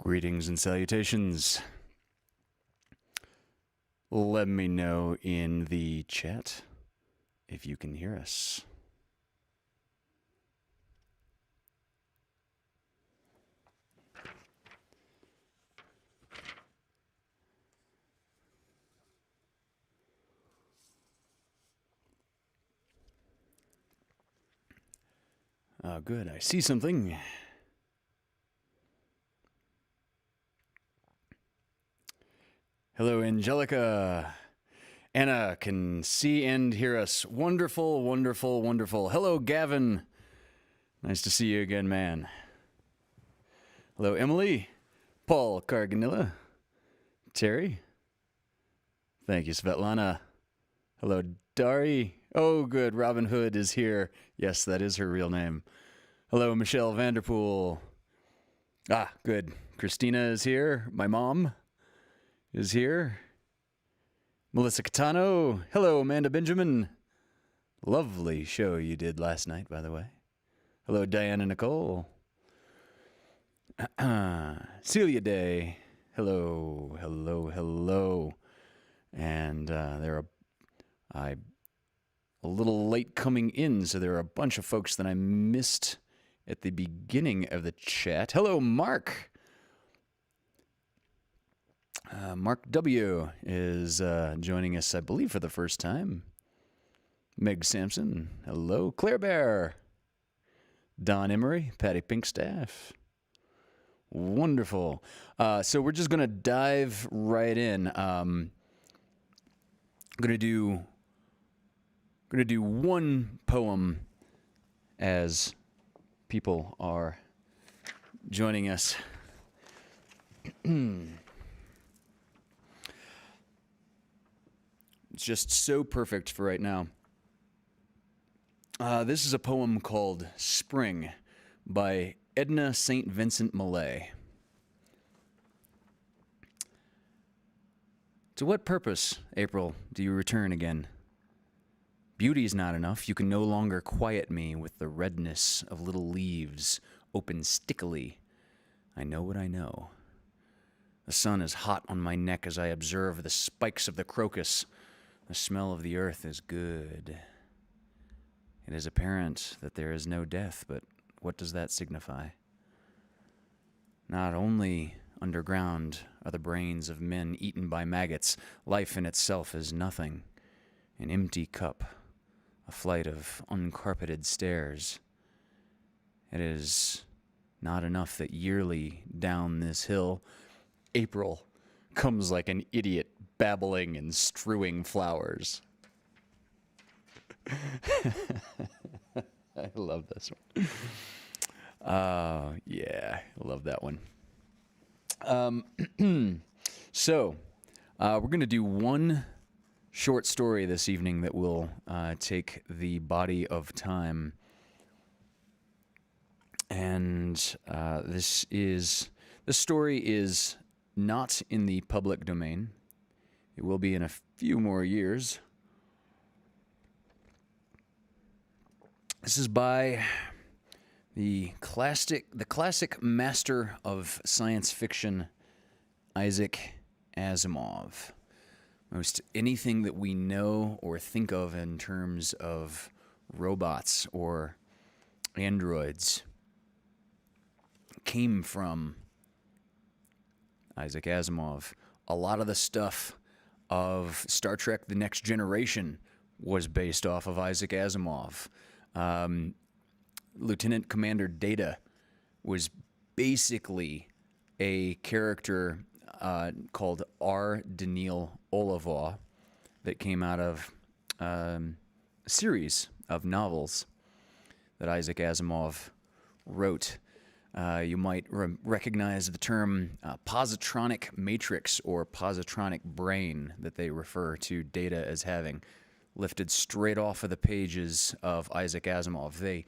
Greetings and salutations. Let me know in the chat if you can hear us. Good, I see something. Hello, Angelica. Anna can see and hear us. Wonderful, wonderful, wonderful. Hello, Gavin. Nice to see you again, man. Hello, Emily. Paul Carganilla. Terry. Thank you, Svetlana. Hello, Dari. Oh, good. Robin Hood is here. Yes, that is her real name. Hello, Michelle Vanderpool. Ah, good. Christina is here. My mom is here. Melissa Catano. Hello, Amanda Benjamin. Lovely show you did last night, by the way. Hello, Diana Nicole. Celia Day. Hello, hello, hello. And a little late coming in, so there are a bunch of folks that I missed at the beginning of the chat. Hello, Mark. Mark W. is joining us, I believe, for the first time. Meg Sampson. Hello. Claire Bear. Don Emery. Patty Pinkstaff. Wonderful. So we're just going to dive right in. I'm going to do one poem as people are joining us. It's just so perfect for right now. This is a poem called Spring by Edna St. Vincent Millay. To what purpose, April, do you return again? Beauty's not enough. You can no longer quiet me with the redness of little leaves open stickily. I know what I know. The sun is hot on my neck as I observe the spikes of the crocus. The smell of the earth is good. It is apparent that there is no death, but what does that signify? Not only underground are the brains of men eaten by maggots. Life in itself is nothing. An empty cup, a flight of uncarpeted stairs. It is not enough that yearly down this hill, April comes like an idiot babbling and strewing flowers. I love this one. Yeah, I love that one. So, we're going to do one short story this evening that will take the body of time. And this story is not in the public domain. It will be in a few more years. This is by the classic master of science fiction, Isaac Asimov. Most anything that we know or think of in terms of robots or androids came from Isaac Asimov. A lot of the stuff of Star Trek The Next Generation was based off of Isaac Asimov. Lieutenant Commander Data was basically a character called R. Daniil Olivaw that came out of a series of novels that Isaac Asimov wrote. You might recognize the term positronic matrix or positronic brain that they refer to Data as having, lifted straight off of the pages of Isaac Asimov. They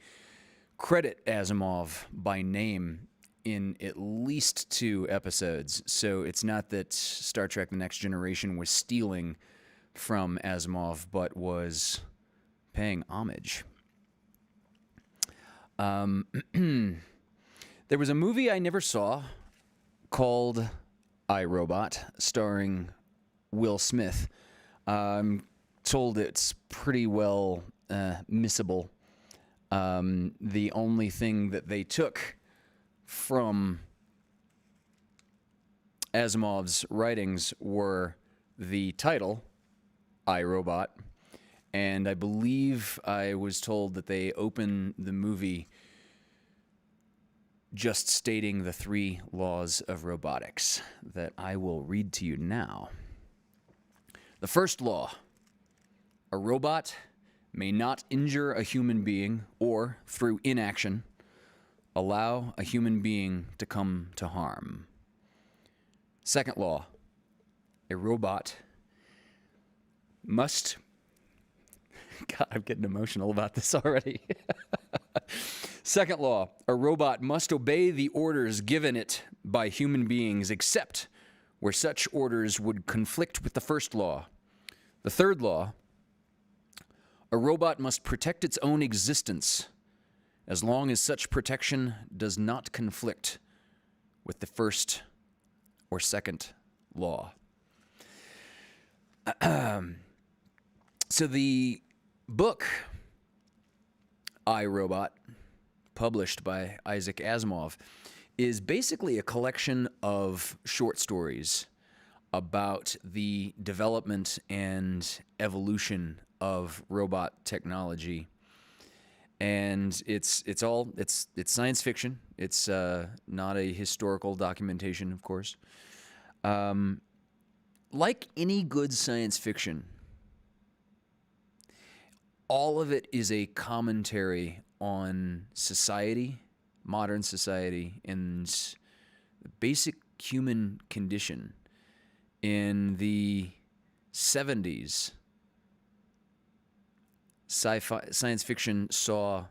credit Asimov by name in at least 2 episodes, so it's not that Star Trek The Next Generation was stealing from Asimov, but was paying homage. There was a movie I never saw called iRobot, starring Will Smith. I'm told it's pretty well missable. The only thing that they took from Asimov's writings were the title, iRobot, and I believe I was told that they open the movie just stating the 3 laws of robotics that I will read to you now. The first law: a robot may not injure a human being or, through inaction, allow a human being to come to harm. Second law: a robot must... God, I'm getting emotional about this already. Second law: a robot must obey the orders given it by human beings, except where such orders would conflict with the first law. The third law: a robot must protect its own existence as long as such protection does not conflict with the first or second law. So the book iRobot, published by Isaac Asimov, is basically a collection of short stories about the development and evolution of robot technology. And it's science fiction. It's not a historical documentation, of course. Like any good science fiction, all of it is a commentary on society, modern society, and the basic human condition. In the 70s, science fiction saw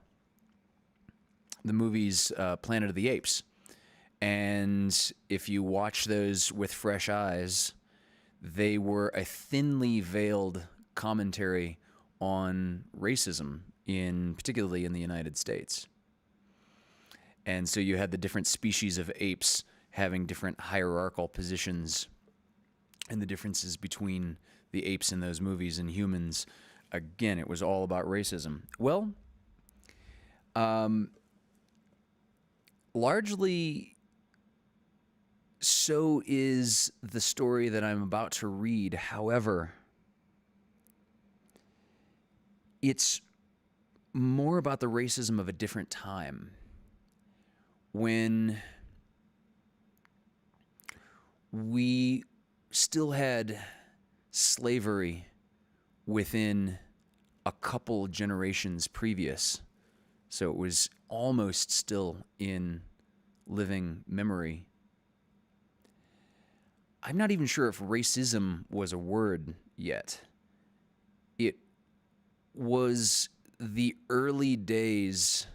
the movies Planet of the Apes. And if you watch those with fresh eyes, they were a thinly veiled commentary on racism, particularly in the United States. And so you had the different species of apes having different hierarchical positions, and the differences between the apes in those movies and humans. Again, it was all about racism. Well, largely so is the story that I'm about to read. However, it's more about the racism of a different time, when we still had slavery within a couple generations previous. So it was almost still in living memory. I'm not even sure if racism was a word yet. It was the early days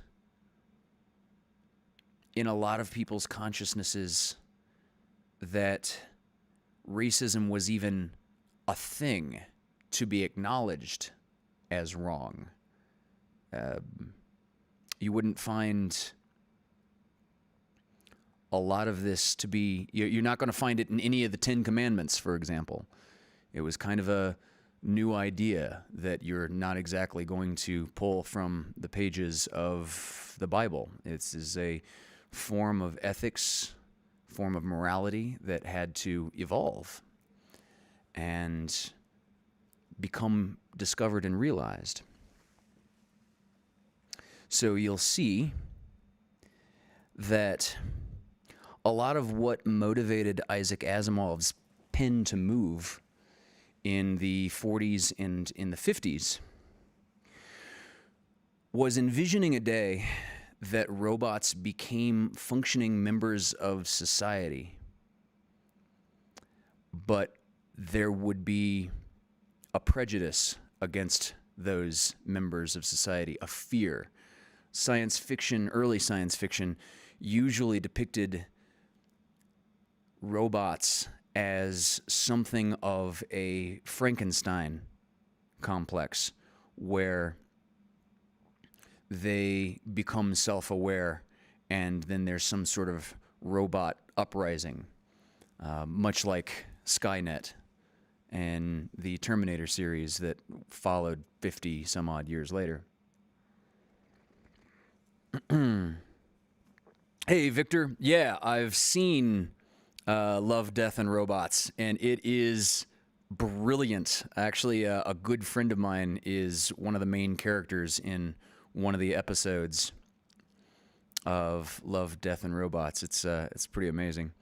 in a lot of people's consciousnesses that racism was even a thing to be acknowledged as wrong. You wouldn't find a lot of this to be... You're not going to find it in any of the 10 Commandments, for example. It was kind of a new idea that you're not exactly going to pull from the pages of the Bible. It's a form of ethics, form of morality that had to evolve and become discovered and realized. So you'll see that a lot of what motivated Isaac Asimov's pen to move in the 40s and in the 50s was envisioning a day that robots became functioning members of society, but there would be a prejudice against those members of society, a fear. Science fiction, early science fiction, usually depicted robots as something of a Frankenstein complex, where they become self-aware and then there's some sort of robot uprising. much like Skynet and the Terminator series that followed 50 some odd years later. Hey, Victor. Yeah, I've seen Love, Death, and Robots, and it is brilliant. Actually, a good friend of mine is one of the main characters in one of the episodes of Love, Death, and Robots. It's pretty amazing.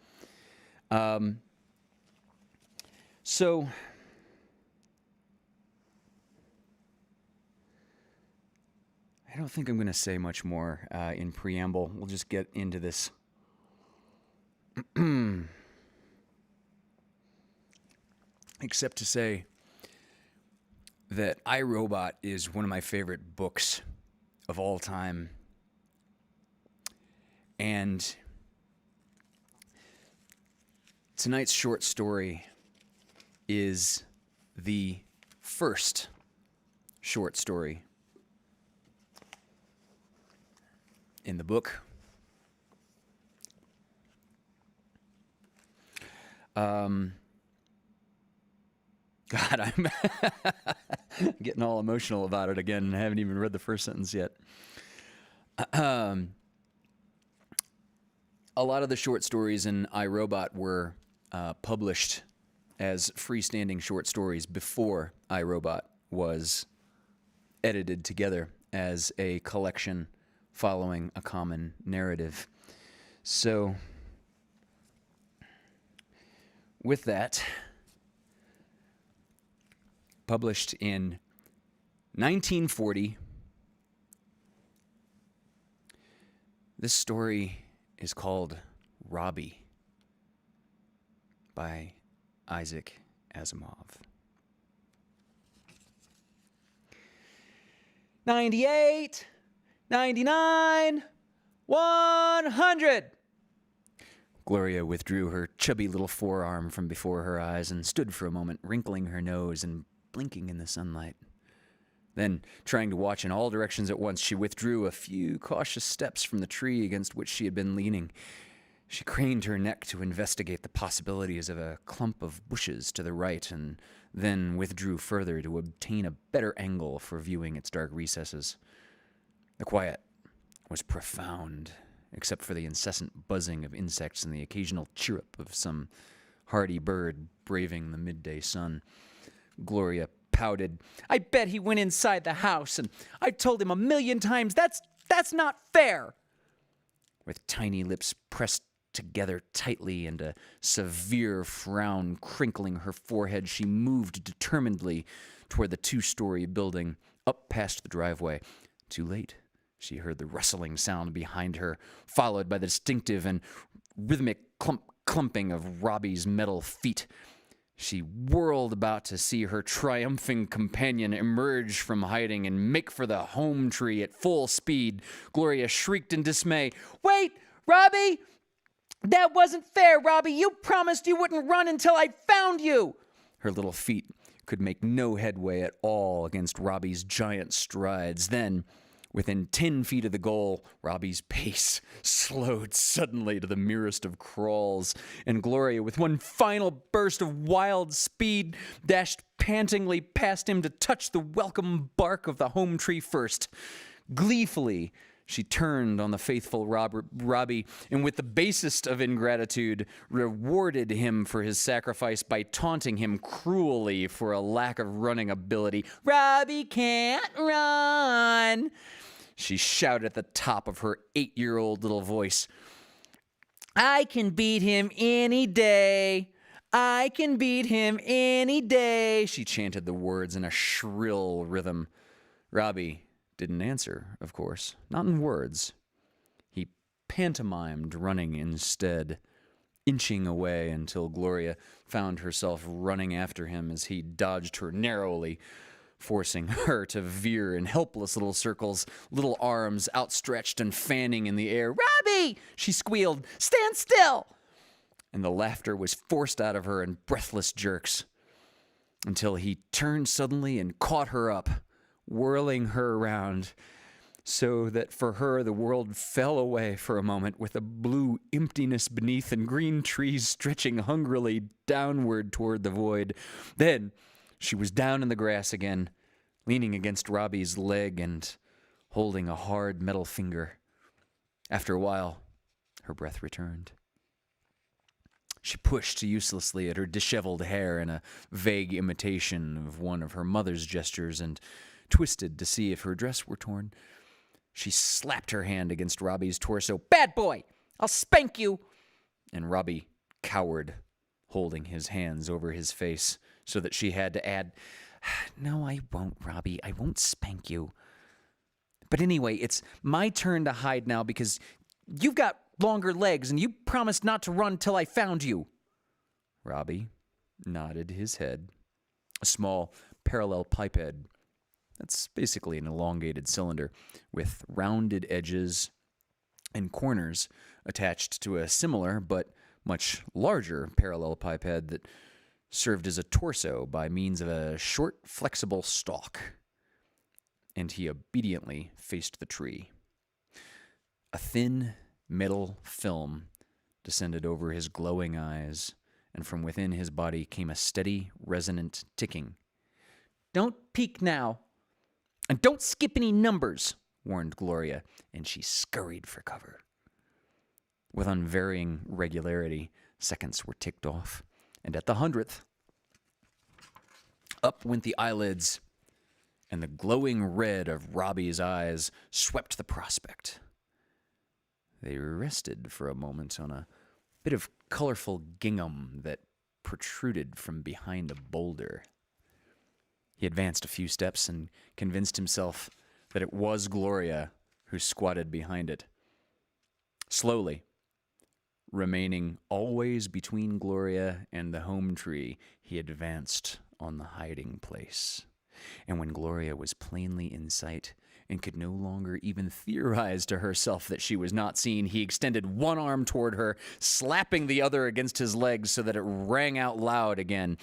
So I don't think I'm going to say much more in preamble. We'll just get into this. Except to say that I, Robot is one of my favorite books of all time. And tonight's short story is the first short story in the book. God, I'm getting all emotional about it again. I haven't even read the first sentence yet. A lot of the short stories in iRobot were published as freestanding short stories before iRobot was edited together as a collection following a common narrative. So, with that, published in 1940, this story is called Robbie by Isaac Asimov. 98, 99, 100. Gloria withdrew her chubby little forearm from before her eyes and stood for a moment, wrinkling her nose and blinking in the sunlight. Then, trying to watch in all directions at once, she withdrew a few cautious steps from the tree against which she had been leaning. She craned her neck to investigate the possibilities of a clump of bushes to the right, and then withdrew further to obtain a better angle for viewing its dark recesses. The quiet was profound, except for the incessant buzzing of insects and the occasional chirrup of some hardy bird braving the midday sun. Gloria pouted. "I bet he went inside the house, and I told him 1,000,000 times, that's not fair." With tiny lips pressed together tightly and a severe frown crinkling her forehead, she moved determinedly toward the 2-story building, up past the driveway. Too late. She heard the rustling sound behind her, followed by the distinctive and rhythmic clumping of Robbie's metal feet. She whirled about to see her triumphing companion emerge from hiding and make for the home tree at full speed. Gloria shrieked in dismay. "Wait, Robbie! That wasn't fair, Robbie! You promised you wouldn't run until I found you!" Her little feet could make no headway at all against Robbie's giant strides. Then, within 10 feet of the goal, Robbie's pace slowed suddenly to the merest of crawls, and Gloria, with one final burst of wild speed, dashed pantingly past him to touch the welcome bark of the home tree first. Gleefully, she turned on the faithful Robbie, and with the basest of ingratitude, rewarded him for his sacrifice by taunting him cruelly for a lack of running ability. "Robbie can't run," she shouted at the top of her 8-year-old little voice. "I can beat him any day. I can beat him any day," she chanted the words in a shrill rhythm. Robbie didn't answer, of course, not in words. He pantomimed running instead, inching away until Gloria found herself running after him as he dodged her narrowly, forcing her to veer in helpless little circles, little arms outstretched and fanning in the air. "Robbie!" she squealed. "Stand still!" And the laughter was forced out of her in breathless jerks, until he turned suddenly and caught her up, whirling her around. so that for her the world fell away for a moment with a blue emptiness beneath and green trees stretching hungrily downward toward the void. Then she was down in the grass again, leaning against Robbie's leg and holding a hard metal finger. After a while, her breath returned. She pushed uselessly at her disheveled hair in a vague imitation of one of her mother's gestures and twisted to see if her dress were torn. She slapped her hand against Robbie's torso. "Bad boy! I'll spank you!" And Robbie cowered, holding his hands over his face so that she had to add, "No, I won't, Robbie. I won't spank you. But anyway, it's my turn to hide now because you've got longer legs and you promised not to run till I found you." Robbie nodded his head. A small parallel pipe head. That's basically an elongated cylinder with rounded edges and corners attached to a similar but much larger parallel pipe head that served as a torso by means of a short, flexible stalk. And he obediently faced the tree. A thin metal film descended over his glowing eyes, and from within his body came a steady, resonant ticking. "Don't peek now. And don't skip any numbers," warned Gloria, and she scurried for cover. With unvarying regularity, seconds were ticked off, and at the 100th, up went the eyelids, and the glowing red of Robbie's eyes swept the prospect. They rested for a moment on a bit of colorful gingham that protruded from behind a boulder. He advanced a few steps and convinced himself that it was Gloria who squatted behind it. Slowly, remaining always between Gloria and the home tree, he advanced on the hiding place. And when Gloria was plainly in sight and could no longer even theorize to herself that she was not seen, he extended one arm toward her, slapping the other against his legs so that it rang out loud again.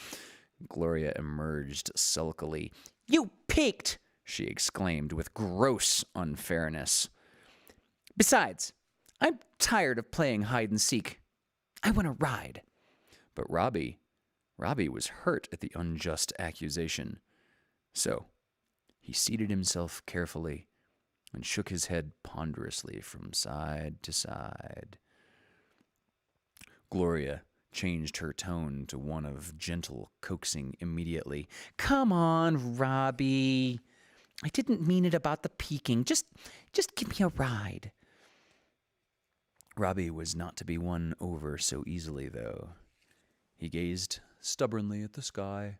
Gloria emerged sulkily. "You peeked!" she exclaimed with gross unfairness. "Besides, I'm tired of playing hide and seek. I want to ride." But Robbie was hurt at the unjust accusation. So he seated himself carefully and shook his head ponderously from side to side. Gloria changed her tone to one of gentle coaxing immediately. "Come on, Robbie. I didn't mean it about the peeking. Just give me a ride." Robbie was not to be won over so easily, though. He gazed stubbornly at the sky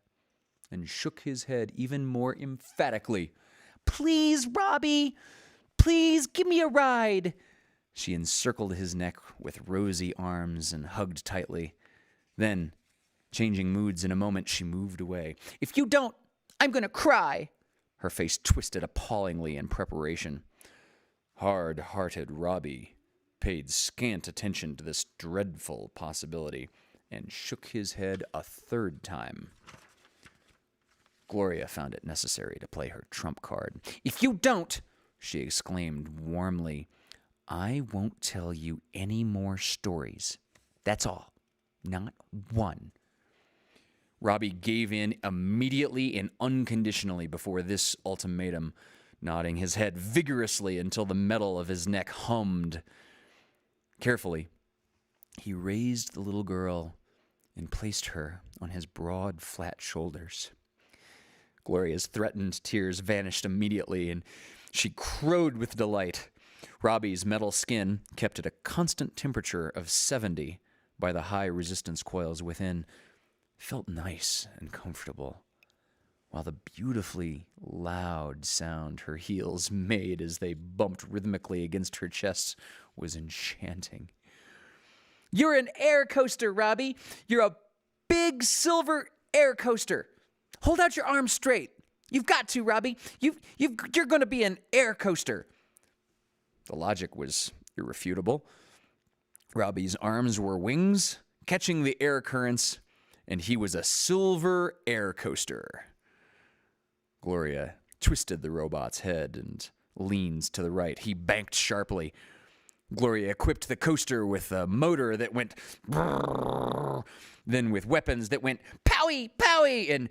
and shook his head even more emphatically. "Please, Robbie. Please give me a ride." She encircled his neck with rosy arms and hugged tightly. Then, changing moods in a moment, she moved away. "If you don't, I'm going to cry." Her face twisted appallingly in preparation. Hard-hearted Robbie paid scant attention to this dreadful possibility and shook his head a third time. Gloria found it necessary to play her trump card. "If you don't," she exclaimed warmly, "I won't tell you any more stories. That's all. Not one." Robbie gave in immediately and unconditionally before this ultimatum, nodding his head vigorously until the metal of his neck hummed. Carefully, he raised the little girl and placed her on his broad, flat shoulders. Gloria's threatened tears vanished immediately, and she crowed with delight. Robbie's metal skin, kept at a constant temperature of 70 by the high resistance coils within, felt nice and comfortable, while the beautifully loud sound her heels made as they bumped rhythmically against her chest was enchanting. "You're an air coaster, Robbie. You're a big silver air coaster. Hold out your arms straight. You've got to, Robbie. You're going to be an air coaster." The logic was irrefutable. Robbie's arms were wings, catching the air currents, and he was a silver air coaster. Gloria twisted the robot's head and leans to the right. He banked sharply. Gloria equipped the coaster with a motor that went brrr, then with weapons that went powie, powie, and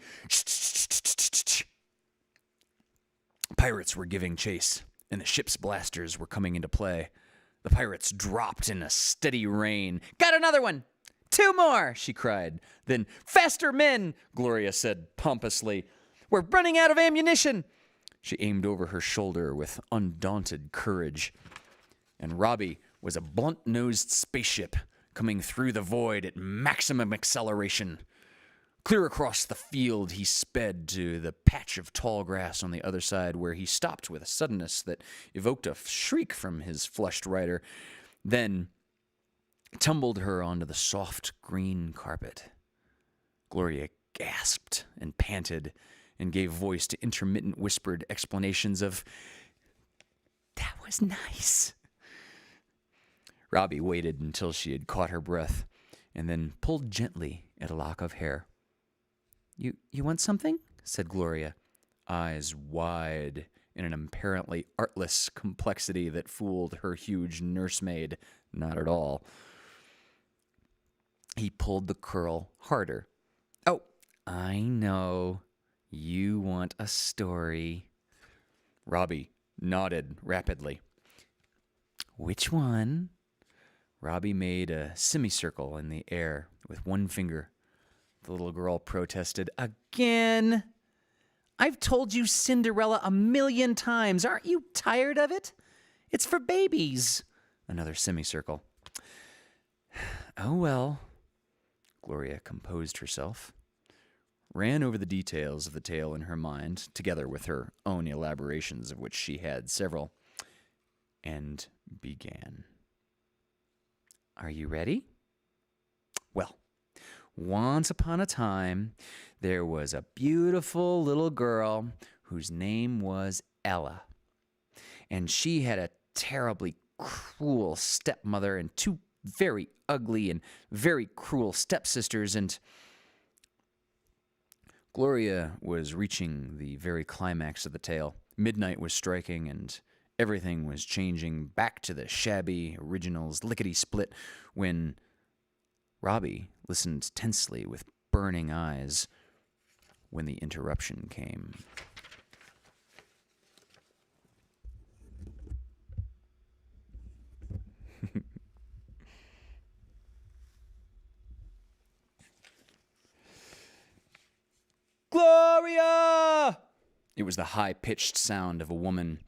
pirates were giving chase, and the ship's blasters were coming into play. The pirates dropped in a steady rain. "Got another one! 2 more!" she cried. Then, "Faster, men!" Gloria said pompously. "We're running out of ammunition!" She aimed over her shoulder with undaunted courage. And Robbie was a blunt-nosed spaceship coming through the void at maximum acceleration. Clear across the field, he sped to the patch of tall grass on the other side, where he stopped with a suddenness that evoked a shriek from his flushed rider, then tumbled her onto the soft green carpet. Gloria gasped and panted and gave voice to intermittent whispered explanations of, "That was nice." Robbie waited until she had caught her breath and then pulled gently at a lock of hair. You want something?" said Gloria, eyes wide in an apparently artless complexity that fooled her huge nursemaid not at all. He pulled the curl harder. "Oh, I know. You want a story." Robbie nodded rapidly. "Which one?" Robbie made a semicircle in the air with one finger. The little girl protested. "Again? I've told you Cinderella 1,000,000 times. Aren't you tired of it? It's for babies." Another semicircle. "Oh, well." Gloria composed herself, ran over the details of the tale in her mind, together with her own elaborations, of which she had several, and began. "Are you ready? Well, once upon a time, there was a beautiful little girl whose name was Ella. And she had a terribly cruel stepmother and 2 very ugly and very cruel stepsisters, and..." Gloria was reaching the very climax of the tale. Midnight was striking, and everything was changing back to the shabby originals lickety-split when Robbie listened tensely with burning eyes when the interruption came. "Gloria!" It was the high-pitched sound of a woman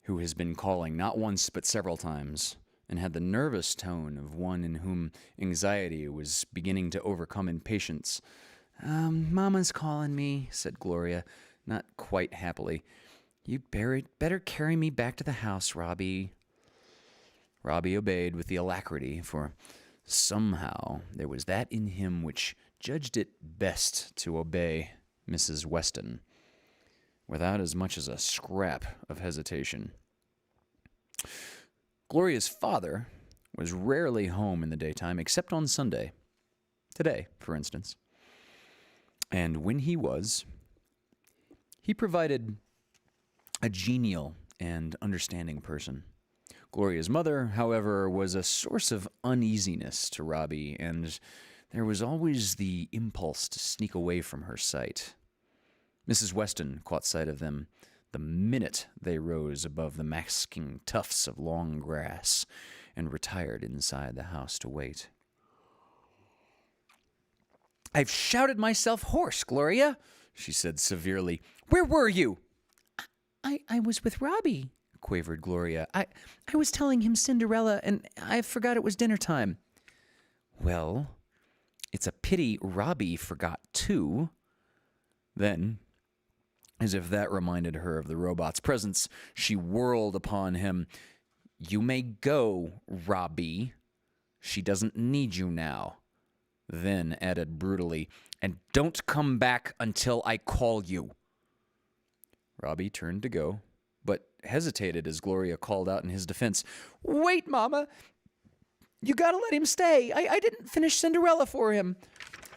who has been calling not once but several times, and had the nervous tone of one in whom anxiety was beginning to overcome impatience. Mama's calling me," said Gloria, not quite happily. "You'd better carry me back to the house, Robbie." Robbie obeyed with the alacrity, for somehow there was that in him which judged it best to obey Mrs. Weston, without as much as a scrap of hesitation. Gloria's father was rarely home in the daytime, except on Sunday. Today, for instance. And when he was, he provided a genial and understanding person. Gloria's mother, however, was a source of uneasiness to Robbie, and there was always the impulse to sneak away from her sight. Mrs. Weston caught sight of them the minute they rose above the masking tufts of long grass and retired inside the house to wait. "I've shouted myself hoarse, Gloria," she said severely. "Where were you?" I was with Robbie," quavered Gloria. I was telling him Cinderella, and I forgot it was dinner time." "Well, it's a pity Robbie forgot too." Then, as if that reminded her of the robot's presence, she whirled upon him. "You may go, Robbie. She doesn't need you now." Then added brutally, "And don't come back until I call you." Robbie turned to go, but hesitated as Gloria called out in his defense. "Wait, Mama. You gotta let him stay. I didn't finish Cinderella for him.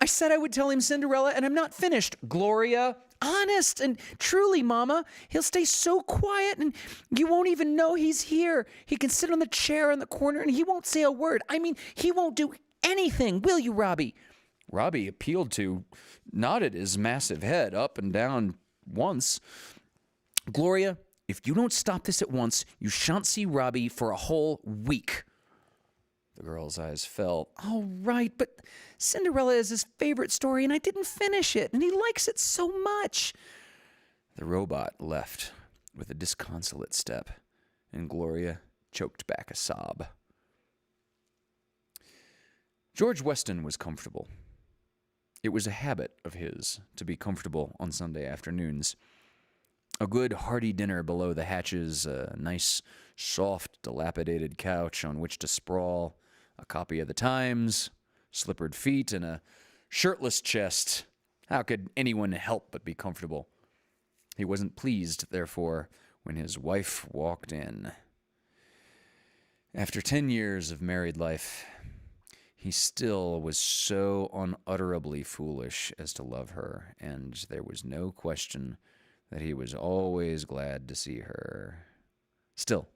I said I would tell him Cinderella, and I'm not finished. Gloria, honest and truly, Mama. He'll stay so quiet, and you won't even know he's here. He can sit on the chair in the corner, and he won't say a word. I mean, he won't do anything, will you, Robbie? Robbie, appealed to, nodded his massive head up and down once. Gloria, if you don't stop this at once, you shan't see Robbie for a whole week. The girl's eyes fell. All right, but Cinderella is his favorite story, and I didn't finish it, and he likes it so much. The robot left with a disconsolate step, and Gloria choked back a sob. George Weston was comfortable. It was a habit of his to be comfortable on Sunday afternoons. A good hearty dinner below the hatches, a nice, soft, dilapidated couch on which to sprawl, a copy of the Times, slippered feet, and a shirtless chest. How could anyone help but be comfortable? He wasn't pleased, therefore, when his wife walked in. After 10 years of married life, he still was so unutterably foolish as to love her, and there was no question that he was always glad to see her. Still,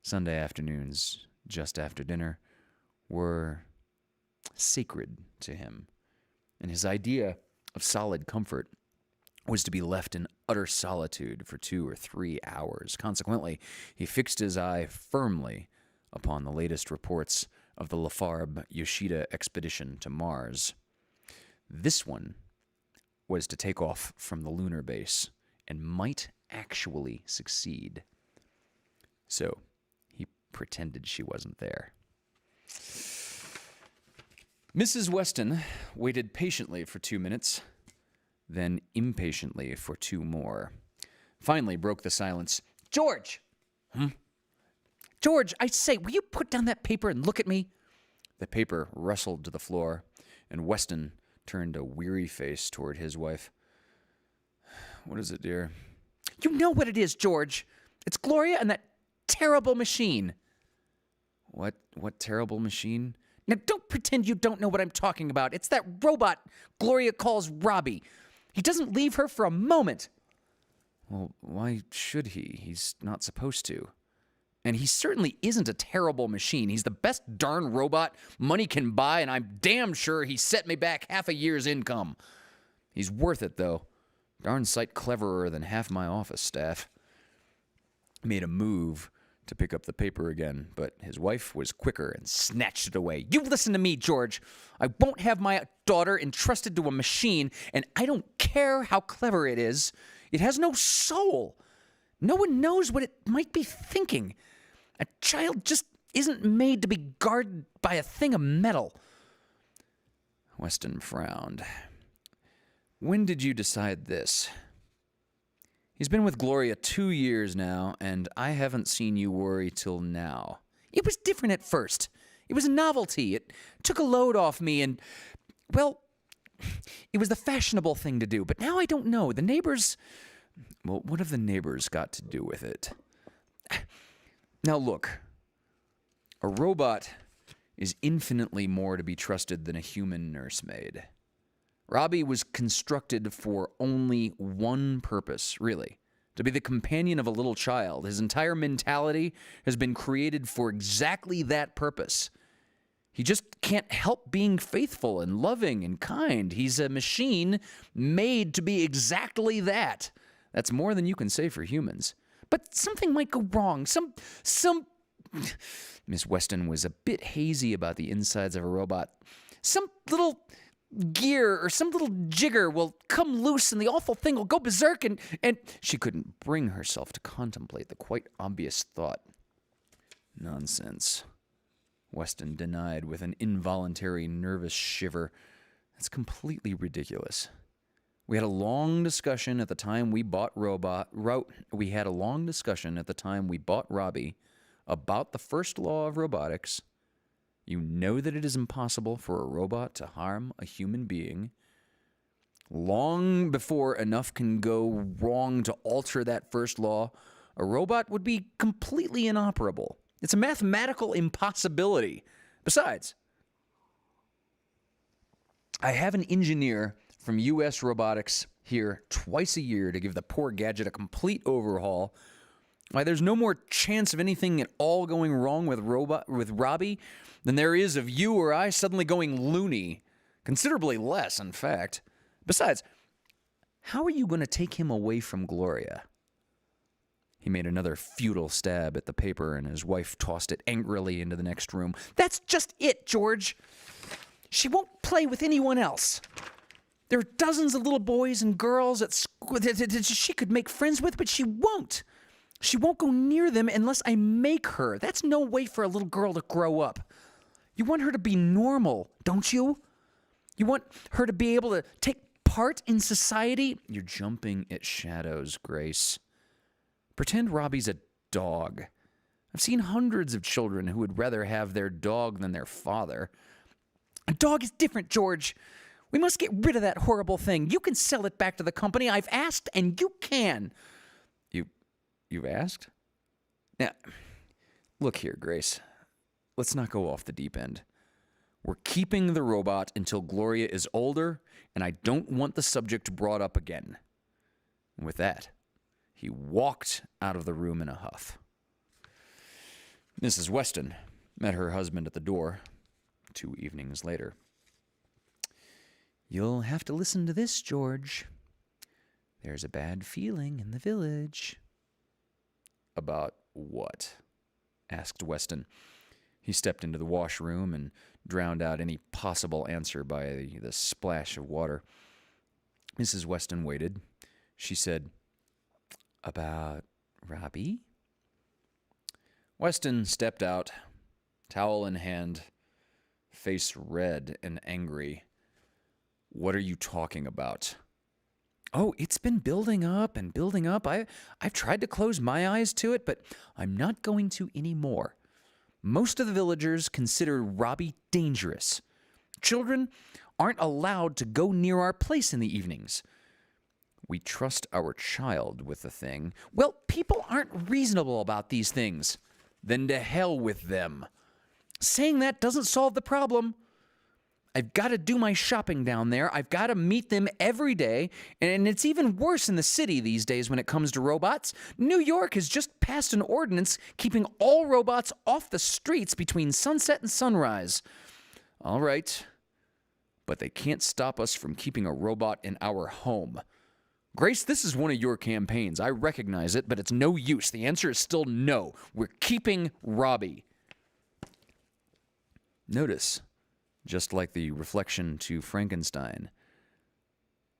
Sunday afternoons, just after dinner, were sacred to him, and his idea of solid comfort was to be left in utter solitude for 2 or 3 hours. Consequently, he fixed his eye firmly upon the latest reports of the Lafargue-Yoshida expedition to Mars. This one was to take off from the lunar base and might actually succeed. So he pretended she wasn't there. Mrs. Weston waited patiently for 2 minutes, then impatiently for 2 more. Finally broke the silence. George! George, I say, will you put down that paper and look at me? The paper rustled to the floor, and Weston turned a weary face toward his wife. What is it, dear? You know what it is, George. It's Gloria and that terrible machine. What terrible machine? Now, don't pretend you don't know what I'm talking about. It's that robot Gloria calls Robbie. He doesn't leave her for a moment. Well, why should he? He's not supposed to. And he certainly isn't a terrible machine. He's the best darn robot money can buy, and I'm damn sure he set me back half a year's income. He's worth it, though. Darn sight cleverer than half my office staff. Made a move to pick up the paper again, but his wife was quicker and snatched it away. You listen to me, George. I won't have my daughter entrusted to a machine, and I don't care how clever it is. It has no soul. No one knows what it might be thinking. A child just isn't made to be guarded by a thing of metal. Weston frowned. When did you decide this? He's been with Gloria 2 years now, and I haven't seen you worry till now. It was different at first. It was a novelty. It took a load off me, and, well, it was the fashionable thing to do. But now I don't know. The neighbors... Well, what have the neighbors got to do with it? Now look, a robot is infinitely more to be trusted than a human nursemaid. Robbie was constructed for only one purpose, really, to be the companion of a little child. His entire mentality has been created for exactly that purpose. He just can't help being faithful and loving and kind. He's a machine made to be exactly that. That's more than you can say for humans. But something might go wrong. Some... Miss Weston was a bit hazy about the insides of a robot. Some little gear or some little jigger will come loose and the awful thing will go berserk and she couldn't bring herself to contemplate the quite obvious thought. Nonsense. Weston denied with an involuntary nervous shiver. That's completely ridiculous. We had a long discussion at the time we bought We had a long discussion at the time we bought Robbie about the first law of robotics. You know that it is impossible for a robot to harm a human being. Long before enough can go wrong to alter that first law, a robot would be completely inoperable. It's a mathematical impossibility. Besides, I have an engineer from U.S. Robotics here twice a year to give the poor gadget a complete overhaul. Why, there's no more chance of anything at all going wrong with Robbie than there is of you or I suddenly going loony. Considerably less, in fact. Besides, how are you going to take him away from Gloria? He made another futile stab at the paper, and his wife tossed it angrily into the next room. That's just it, George. She won't play with anyone else. There are dozens of little boys and girls at school that she could make friends with, but she won't. She won't go near them unless I make her. That's no way for a little girl to grow up. You want her to be normal, don't you? You want her to be able to take part in society? You're jumping at shadows, Grace. Pretend Robbie's a dog. I've seen hundreds of children who would rather have their dog than their father. A dog is different, George. We must get rid of that horrible thing. You can sell it back to the company. I've asked, and you can. You've asked? Now, look here, Grace. Let's not go off the deep end. We're keeping the robot until Gloria is older, and I don't want the subject brought up again. And with that, he walked out of the room in a huff. Mrs. Weston met her husband at the door 2 evenings later. You'll have to listen to this, George. There's a bad feeling in the village. About what? Asked Weston. He stepped into the washroom and drowned out any possible answer by the splash of water. Mrs. Weston waited. She said, About Robbie? Weston stepped out, towel in hand, face red and angry. What are you talking about? Oh, it's been building up and building up. I've tried to close my eyes to it, but I'm not going to anymore. Most of the villagers consider Robbie dangerous. Children aren't allowed to go near our place in the evenings. We trust our child with the thing. Well, people aren't reasonable about these things. Then to hell with them. Saying that doesn't solve the problem. I've got to do my shopping down there. I've got to meet them every day. And it's even worse in the city these days when it comes to robots. New York has just passed an ordinance keeping all robots off the streets between sunset and sunrise. All right. But they can't stop us from keeping a robot in our home. Grace, this is one of your campaigns. I recognize it, but it's no use. The answer is still no. We're keeping Robbie. Notice, just like the reflection to Frankenstein,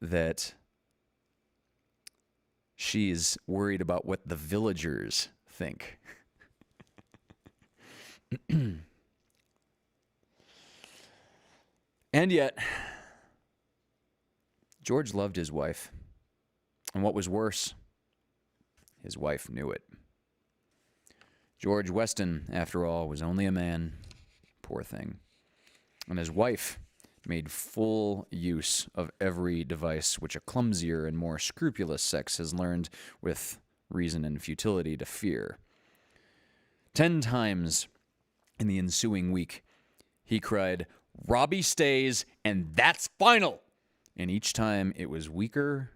that she's worried about what the villagers think. And yet, George loved his wife. And what was worse, his wife knew it. George Weston, after all, was only a man. Poor thing. And his wife made full use of every device which a clumsier and more scrupulous sex has learned with reason and futility to fear. 10 times in the ensuing week, he cried, Robbie stays, and that's final! And each time it was weaker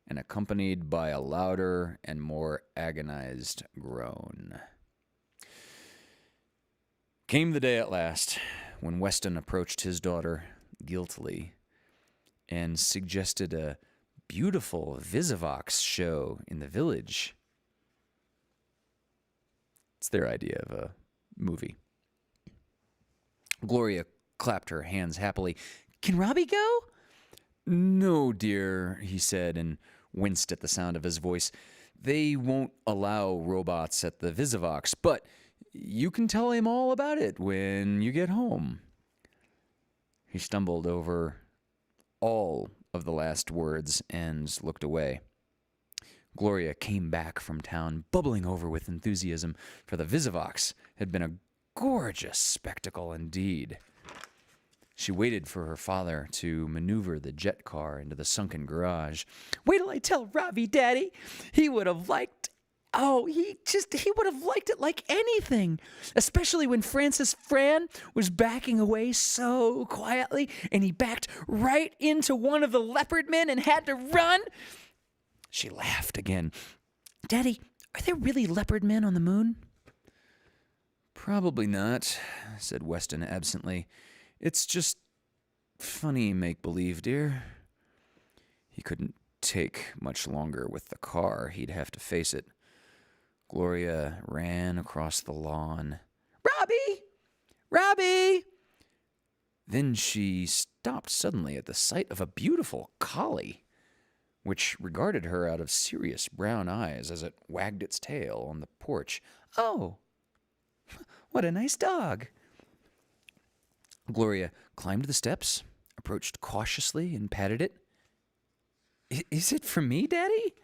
and accompanied by a louder and more agonized groan. Came the day at last when Weston approached his daughter guiltily and suggested a beautiful Visivox show in the village. It's their idea of a movie. Gloria clapped her hands happily. Can Robbie go? No, dear, he said, and winced at the sound of his voice. They won't allow robots at the Visivox, but you can tell him all about it when you get home. He stumbled over all of the last words and looked away. Gloria came back from town, bubbling over with enthusiasm, for the Visivox had been a gorgeous spectacle indeed. She waited for her father to maneuver the jet car into the sunken garage. Wait till I tell Robbie, Daddy. He would have liked Oh, he would have liked it like anything, especially when Francis Fran was backing away so quietly and he backed right into one of the leopard men and had to run. She laughed again. Daddy, are there really leopard men on the moon? Probably not, said Weston absently. It's just funny make-believe, dear. He couldn't take much longer with the car. He'd have to face it. Gloria ran across the lawn. Robbie! Robbie! Then she stopped suddenly at the sight of a beautiful collie, which regarded her out of serious brown eyes as it wagged its tail on the porch. Oh, what a nice dog. Gloria climbed the steps, approached cautiously, and patted it. Is it for me, Daddy?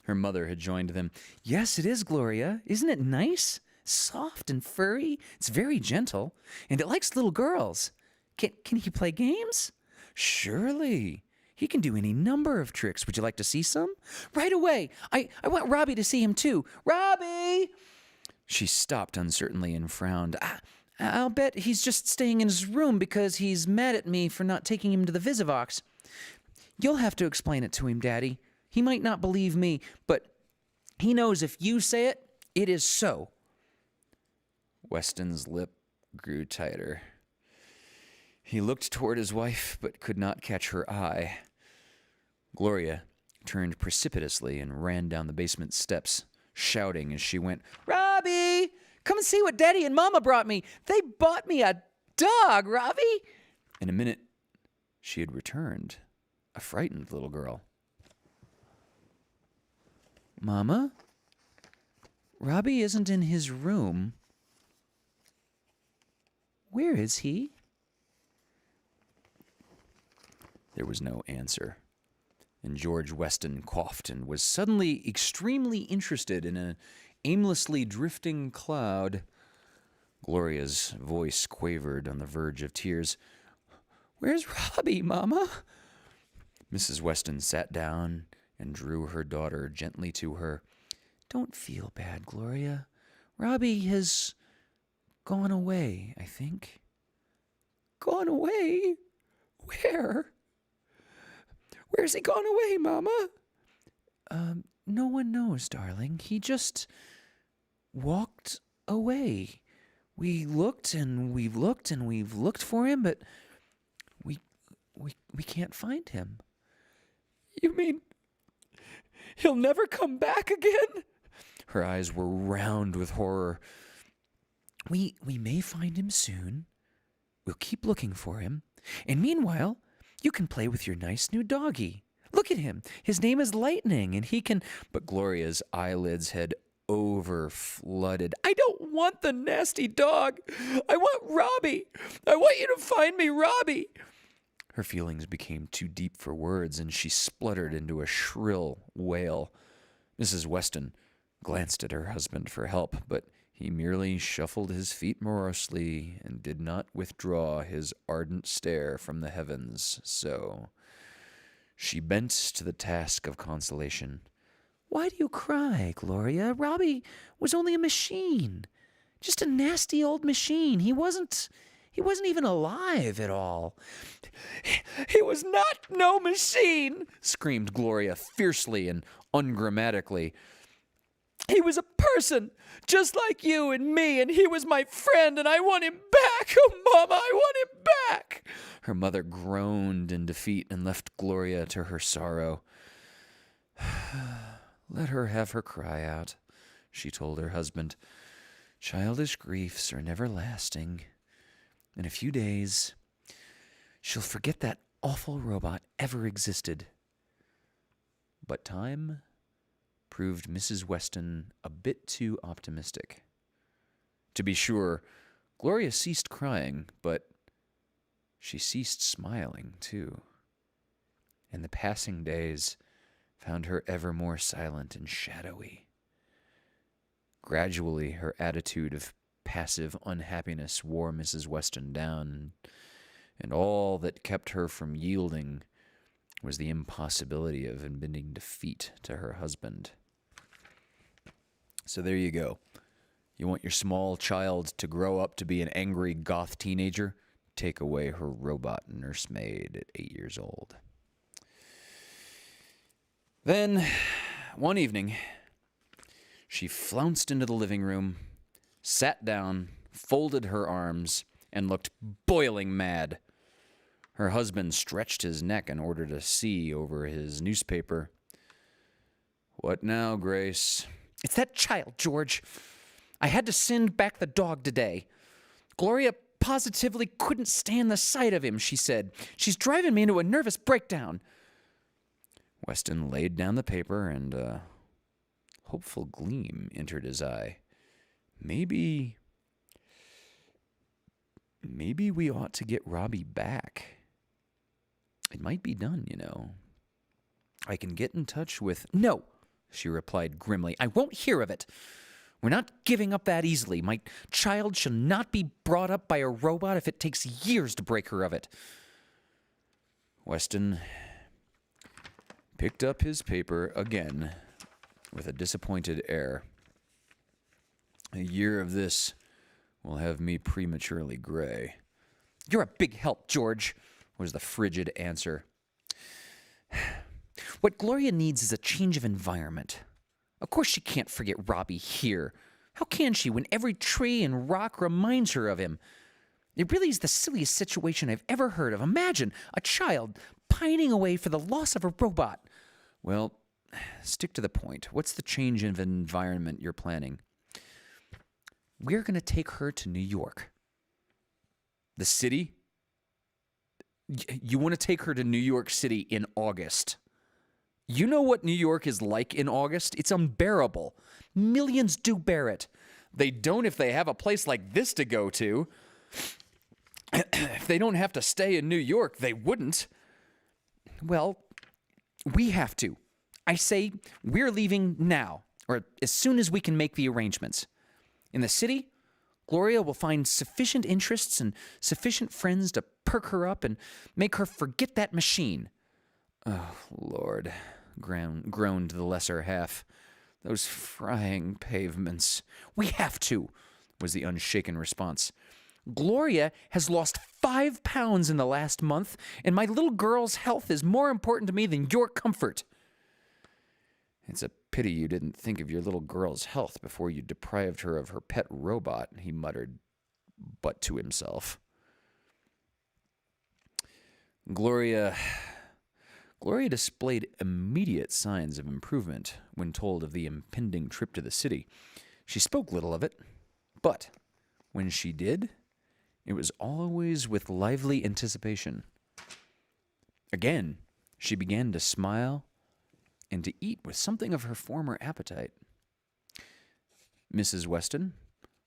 Her mother had joined them. Yes, it is, Gloria. Isn't it nice? Soft and furry. It's very gentle. And it likes little girls. Can he play games? Surely. He can do any number of tricks. Would you like to see some? Right away. I want Robbie to see him too. Robbie! She stopped uncertainly and frowned. I'll bet he's just staying in his room because he's mad at me for not taking him to the Visivox. You'll have to explain it to him, Daddy. He might not believe me, but he knows if you say it, it is so. Weston's lip grew tighter. He looked toward his wife, but could not catch her eye. Gloria turned precipitously and ran down the basement steps, shouting as she went, Robbie, come and see what Daddy and Mama brought me. They bought me a dog, Robbie. In a minute, she had returned, a frightened little girl. Mama? Robbie isn't in his room. Where is he? There was no answer, and George Weston coughed and was suddenly extremely interested in an aimlessly drifting cloud. Gloria's voice quavered on the verge of tears. Where's Robbie, Mama? Mrs. Weston sat down and drew her daughter gently to her. Don't feel bad, Gloria. Robbie has gone away, I think. Gone away? Where? Where's he gone away, Mama? No one knows, darling. He just walked away. We looked and we've looked and we've looked for him, but we can't find him. You mean he'll never come back again? Her eyes were round with horror. We may find him soon. We'll keep looking for him. And meanwhile, you can play with your nice new doggie. Look at him. His name is Lightning, and he can... But Gloria's eyelids had overflooded. I don't want the nasty dog. I want Robbie. I want you to find me Robbie. Her feelings became too deep for words, and she spluttered into a shrill wail. Mrs. Weston glanced at her husband for help, but he merely shuffled his feet morosely and did not withdraw his ardent stare from the heavens. So she bent to the task of consolation. Why do you cry, Gloria? Robbie was only a machine. Just a nasty old machine. He wasn't even alive at all. He was not no machine, screamed Gloria fiercely and ungrammatically. He was a person, just like you and me, and he was my friend, and I want him back. Oh, Mama, I want him back. Her mother groaned in defeat and left Gloria to her sorrow. Let her have her cry out, she told her husband. Childish griefs are never lasting. In a few days, she'll forget that awful robot ever existed. But time proved Mrs. Weston a bit too optimistic. To be sure, Gloria ceased crying, but she ceased smiling, too. And the passing days found her ever more silent and shadowy. Gradually, her attitude of passive unhappiness wore Mrs. Weston down, and all that kept her from yielding was the impossibility of admitting defeat to her husband. So there you go. You want your small child to grow up to be an angry goth teenager? Take away her robot nursemaid at 8 years old. Then, one evening, she flounced into the living room, sat down, folded her arms, and looked boiling mad. Her husband stretched his neck in order to see over his newspaper. "What now, Grace?" "It's that child, George. I had to send back the dog today. Gloria positively couldn't stand the sight of him," she said. "She's driving me into a nervous breakdown." Weston laid down the paper, and a hopeful gleam entered his eye. Maybe we ought to get Robbie back. It might be done, you know. I can get in touch with... "No," she replied grimly. "I won't hear of it. We're not giving up that easily. My child shall not be brought up by a robot if it takes years to break her of it." Weston picked up his paper again with a disappointed air. "A year of this will have me prematurely gray." "You're a big help, George," was the frigid answer. "What Gloria needs is a change of environment. Of course she can't forget Robbie here. How can she when every tree and rock reminds her of him? It really is the silliest situation I've ever heard of. Imagine a child pining away for the loss of a robot." Well, stick to the point. What's the change of environment you're planning? "We're going to take her to New York." The city? You want to take her to New York City in August? You know what New York is like in August? It's unbearable. Millions do bear it. They don't if they have a place like this to go to. If they don't have to stay in New York, they wouldn't. Well, we have to. I say we're leaving now, or as soon as we can make the arrangements. In the city, Gloria will find sufficient interests and sufficient friends to perk her up and make her forget that machine. "Oh, Lord," groaned the lesser half. "Those frying pavements." "We have to," was the unshaken response. "Gloria has lost 5 pounds in the last month, and my little girl's health is more important to me than your comfort." "It's a pity you didn't think of your little girl's health before you deprived her of her pet robot," he muttered, but to himself. Gloria displayed immediate signs of improvement when told of the impending trip to the city. She spoke little of it, but when she did, it was always with lively anticipation. Again, she began to smile and to eat with something of her former appetite. Mrs. Weston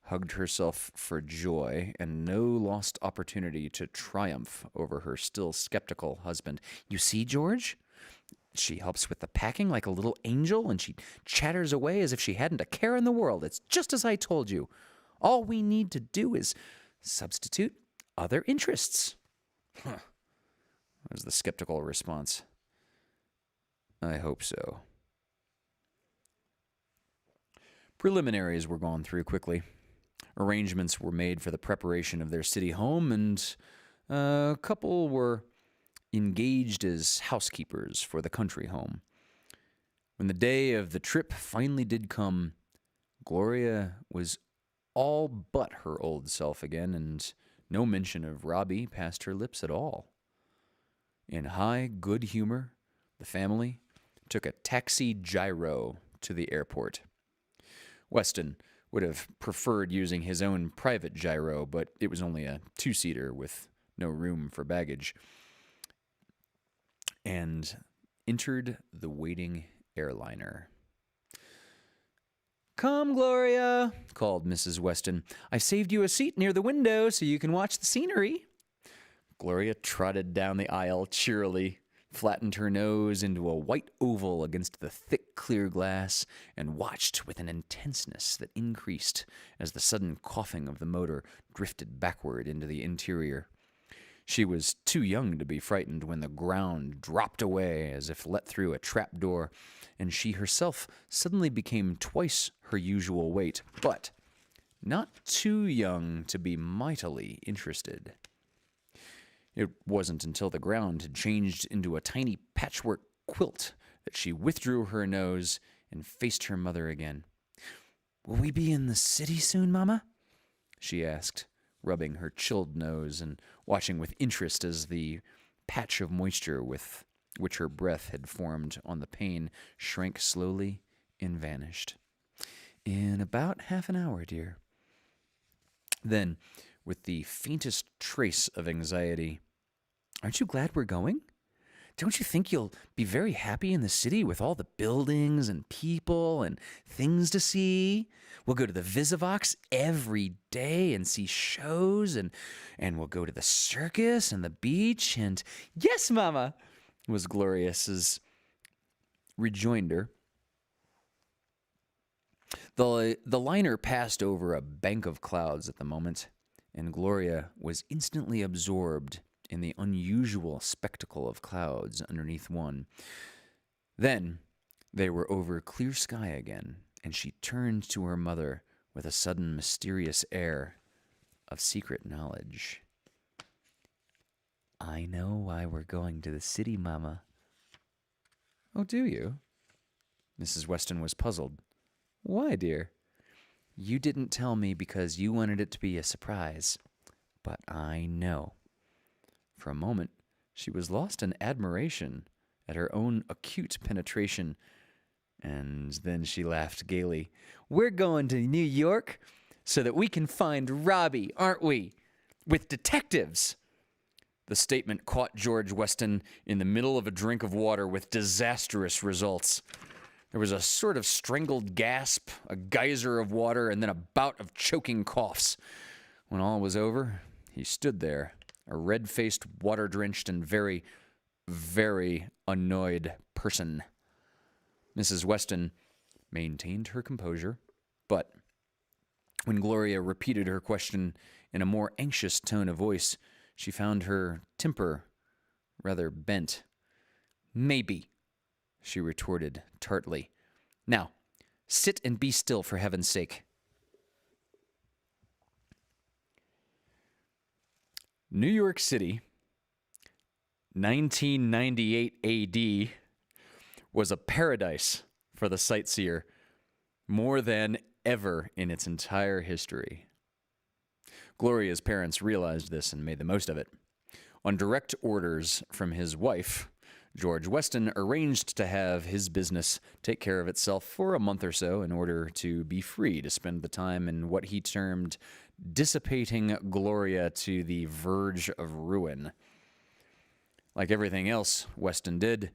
hugged herself for joy and no lost opportunity to triumph over her still skeptical husband. "You see, George? She helps with the packing like a little angel, and she chatters away as if she hadn't a care in the world. It's just as I told you. All we need to do is substitute other interests." Was the skeptical response. "I hope so." Preliminaries were gone through quickly. Arrangements were made for the preparation of their city home, and a couple were engaged as housekeepers for the country home. When the day of the trip finally did come, Gloria was all but her old self again, and no mention of Robbie passed her lips at all. In high good humor, the family took a taxi gyro to the airport. Weston would have preferred using his own private gyro, but it was only a two-seater with no room for baggage, and entered the waiting airliner. "Come, Gloria," called Mrs. Weston. "I've saved you a seat near the window so you can watch the scenery." Gloria trotted down the aisle cheerily, flattened her nose into a white oval against the thick, clear glass, and watched with an intenseness that increased as the sudden coughing of the motor drifted backward into the interior. She was too young to be frightened when the ground dropped away as if let through a trapdoor, and she herself suddenly became twice her usual weight, but not too young to be mightily interested. It wasn't until the ground had changed into a tiny patchwork quilt that she withdrew her nose and faced her mother again. "Will we be in the city soon, Mama?" she asked, rubbing her chilled nose and watching with interest as the patch of moisture with which her breath had formed on the pane shrank slowly and vanished. "In about half an hour, dear." Then, with the faintest trace of anxiety, "Aren't you glad we're going? Don't you think you'll be very happy in the city with all the buildings and people and things to see? We'll go to the Visivox every day and see shows, and we'll go to the circus and the beach and—" "Yes, Mama," was Gloria's rejoinder. The liner passed over a bank of clouds at the moment, and Gloria was instantly absorbed in the unusual spectacle of clouds underneath one. Then they were over clear sky again, and she turned to her mother with a sudden mysterious air of secret knowledge. "I know why we're going to the city, Mama." "Oh, do you?" Mrs. Weston was puzzled. "Why, dear?" "You didn't tell me because you wanted it to be a surprise, but I know." For a moment, she was lost in admiration at her own acute penetration, and then she laughed gaily. "We're going to New York so that we can find Robbie, aren't we? With detectives." The statement caught George Weston in the middle of a drink of water with disastrous results. There was a sort of strangled gasp, a geyser of water, and then a bout of choking coughs. When all was over, he stood there, a red-faced, water-drenched, and very, very annoyed person. Mrs. Weston maintained her composure, but when Gloria repeated her question in a more anxious tone of voice, she found her temper rather bent. "Maybe," she retorted tartly. "Now, sit and be still, for heaven's sake." New York City, 1998 AD, was a paradise for the sightseer more than ever in its entire history. Gloria's parents realized this and made the most of it. On direct orders from his wife, George Weston arranged to have his business take care of itself for a month or so in order to be free to spend the time in what he termed dissipating Gloria to the verge of ruin. Like everything else Weston did,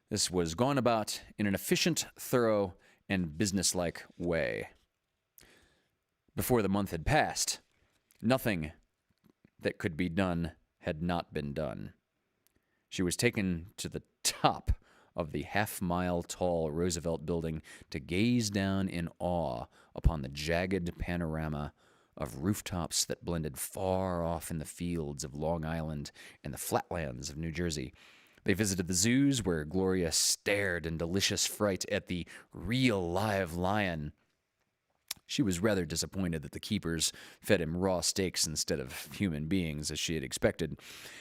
this was gone about in an efficient, thorough, and businesslike way. Before the month had passed, nothing that could be done had not been done. She was taken to the top of the half-mile-tall Roosevelt building to gaze down in awe upon the jagged panorama of rooftops that blended far off in the fields of Long Island and the flatlands of New Jersey. They visited the zoos where Gloria stared in delicious fright at the real live lion. She was rather disappointed that the keepers fed him raw steaks instead of human beings, as she had expected,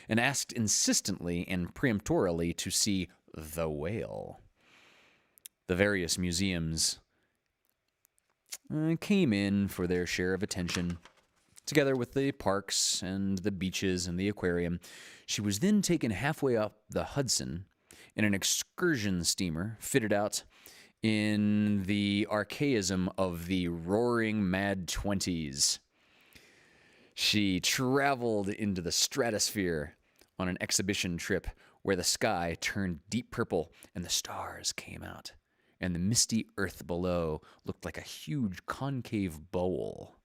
and asked insistently and peremptorily to see the whale. The various museums came in for their share of attention, together with the parks and the beaches and the aquarium. She was then taken halfway up the Hudson in an excursion steamer fitted out in the archaism of the roaring mad-20s. She traveled into the stratosphere on an exhibition trip where the sky turned deep purple and the stars came out, and the misty earth below looked like a huge concave bowl.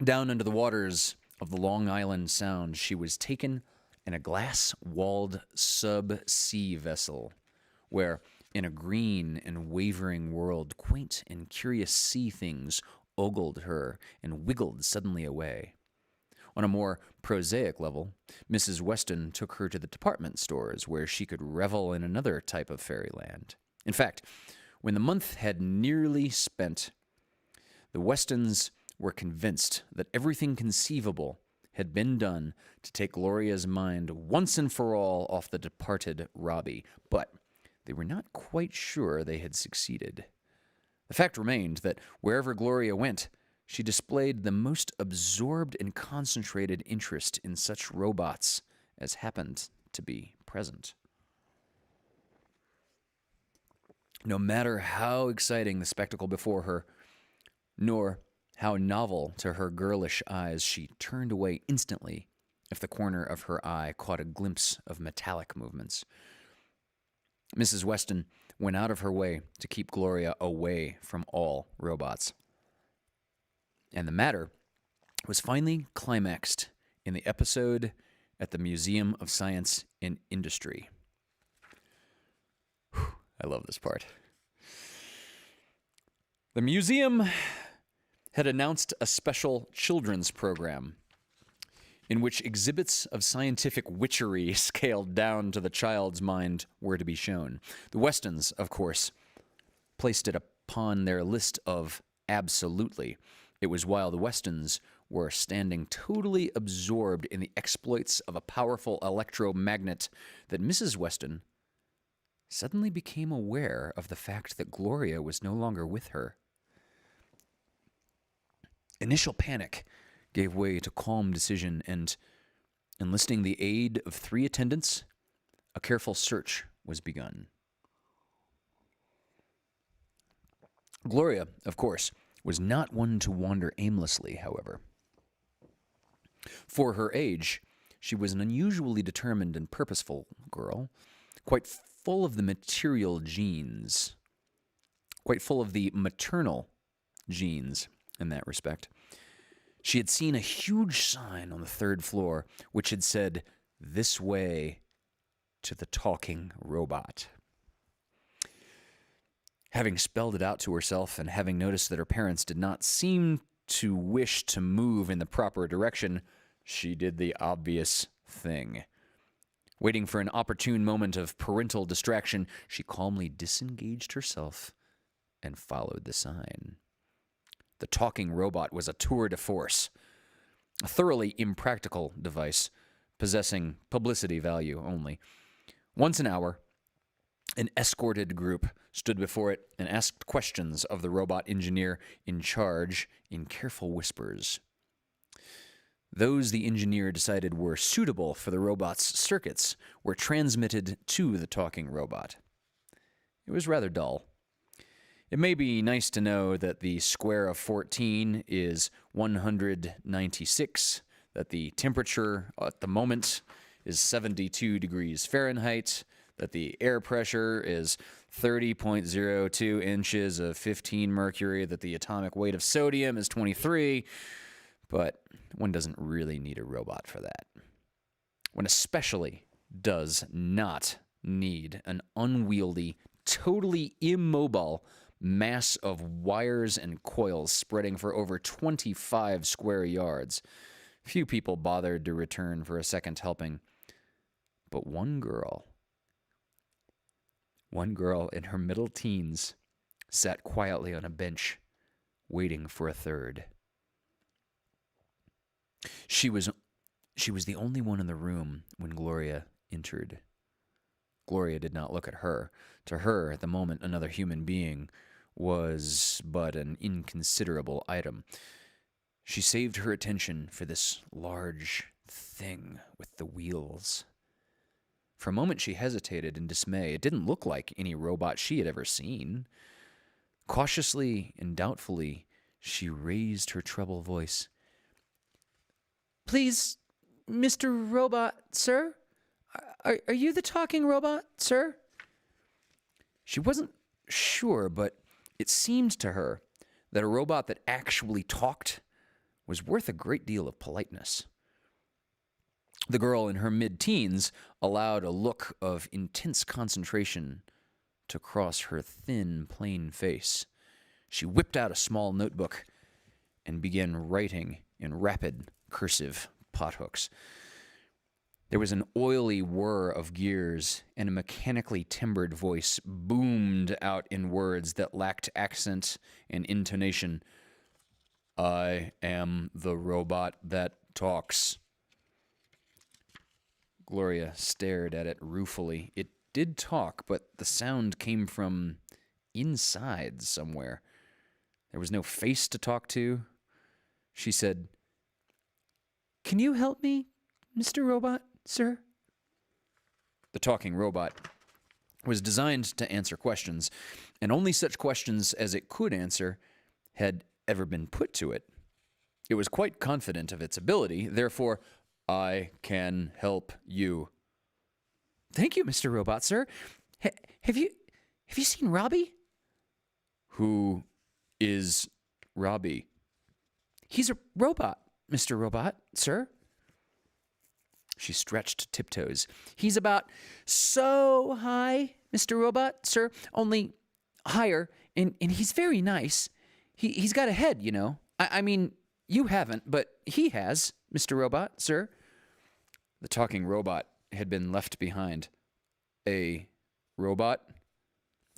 Down under the waters of the Long Island Sound, she was taken in a glass-walled sub-sea vessel, where, in a green and wavering world, quaint and curious sea things ogled her and wiggled suddenly away. On a more prosaic level, Mrs. Weston took her to the department stores where she could revel in another type of fairyland. In fact, when the month had nearly spent, the Westons were convinced that everything conceivable had been done to take Gloria's mind once and for all off the departed Robbie, but they were not quite sure they had succeeded. The fact remained that wherever Gloria went, she displayed the most absorbed and concentrated interest in such robots as happened to be present. No matter how exciting the spectacle before her, nor how novel to her girlish eyes, she turned away instantly if the corner of her eye caught a glimpse of metallic movements. Mrs. Weston went out of her way to keep Gloria away from all robots. And the matter was finally climaxed in the episode at the Museum of Science and Industry. Whew, I love this part. The museum had announced a special children's program in which exhibits of scientific witchery scaled down to the child's mind were to be shown. The Westons, of course, placed it upon their list of absolutely. It was while the Westons were standing totally absorbed in the exploits of a powerful electromagnet that Mrs. Weston suddenly became aware of the fact that Gloria was no longer with her. Initial panic gave way to calm decision, and, enlisting the aid of 3 attendants, a careful search was begun. Gloria, of course, was not one to wander aimlessly, however. For her age, she was an unusually determined and purposeful girl, quite full of the material genes, quite full of the maternal genes in that respect. She had seen a huge sign on the 3rd floor which had said, "This way to the talking robot." Having spelled it out to herself and having noticed that her parents did not seem to wish to move in the proper direction, she did the obvious thing. Waiting for an opportune moment of parental distraction, she calmly disengaged herself and followed the sign. The talking robot was a tour de force, a thoroughly impractical device possessing publicity value only. Once an hour, an escorted group stood before it and asked questions of the robot engineer in charge in careful whispers. Those the engineer decided were suitable for the robot's circuits were transmitted to the talking robot. It was rather dull. It may be nice to know that the square of 14 is 196, that the temperature at the moment is 72 degrees Fahrenheit, that the air pressure is 30.02 inches of 15 mercury, that the atomic weight of sodium is 23, but one doesn't really need a robot for that. One especially does not need an unwieldy, totally immobile mass of wires and coils spreading for over 25 square yards. Few people bothered to return for a second helping, but one girl in her middle teens sat quietly on a bench, waiting for a third. She was the only one in the room when Gloria entered. Gloria did not look at her. To her, at the moment, another human being was but an inconsiderable item. She saved her attention for this large thing with the wheels. For a moment she hesitated in dismay. It didn't look like any robot she had ever seen. Cautiously and doubtfully, she raised her treble voice. "Please, Mr. Robot, sir? Are you the talking robot, sir?" She wasn't sure, but it seemed to her that a robot that actually talked was worth a great deal of politeness. The girl in her mid-teens allowed a look of intense concentration to cross her thin, plain face. She whipped out a small notebook and began writing in rapid, cursive pothooks. There was an oily whir of gears, and a mechanically timbered voice boomed out in words that lacked accent and intonation. I am the robot that talks. Gloria stared at it ruefully. It did talk, but the sound came from inside somewhere. There was no face to talk to. She said, "Can you help me, Mr. Robot, sir?" The talking robot was designed to answer questions, and only such questions as it could answer had ever been put to it. It was quite confident of its ability, therefore, I can help you. Thank you, Mr. Robot, sir. Have you seen Robbie? Who is Robbie? He's a robot, Mr. Robot, sir. She stretched tiptoes. He's about so high, Mr. Robot, sir, only higher, and he's very nice. He's got a head, you know. I mean, you haven't, but he has, Mr. Robot, sir. The talking robot had been left behind. A robot?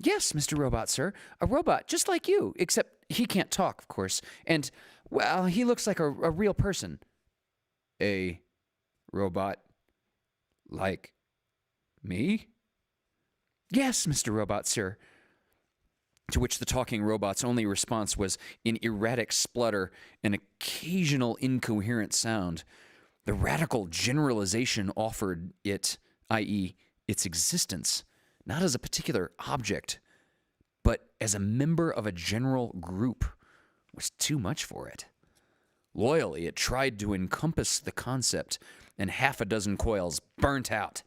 Yes, Mr. Robot, sir. A robot, just like you, except he can't talk, of course. And, well, he looks like a real person. A robot like me? Yes, Mr. Robot, sir. To which the talking robot's only response was an erratic splutter and occasional incoherent sound. The radical generalization offered it, i.e., its existence, not as a particular object, but as a member of a general group, was too much for it. Loyally, it tried to encompass the concept, and half a dozen coils burnt out.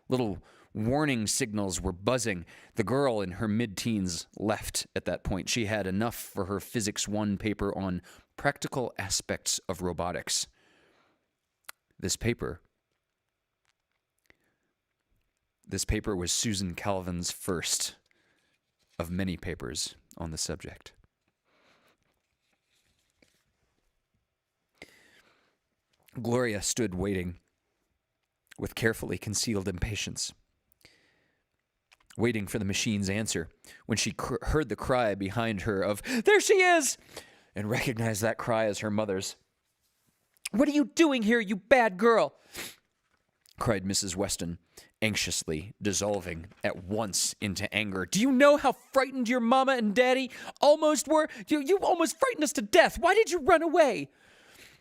Little warning signals were buzzing. The girl in her mid-teens left at that point. She had enough for her Physics 1 paper on practical aspects of robotics. This paper was Susan Calvin's first of many papers on the subject. Gloria stood waiting with carefully concealed impatience, waiting for the machine's answer, when she heard the cry behind her of, "There she is!" and recognized that cry as her mother's. "What are you doing here, you bad girl?" cried Mrs. Weston, anxiously, dissolving at once into anger. "Do you know how frightened your mama and daddy almost were? You almost frightened us to death. Why did you run away?"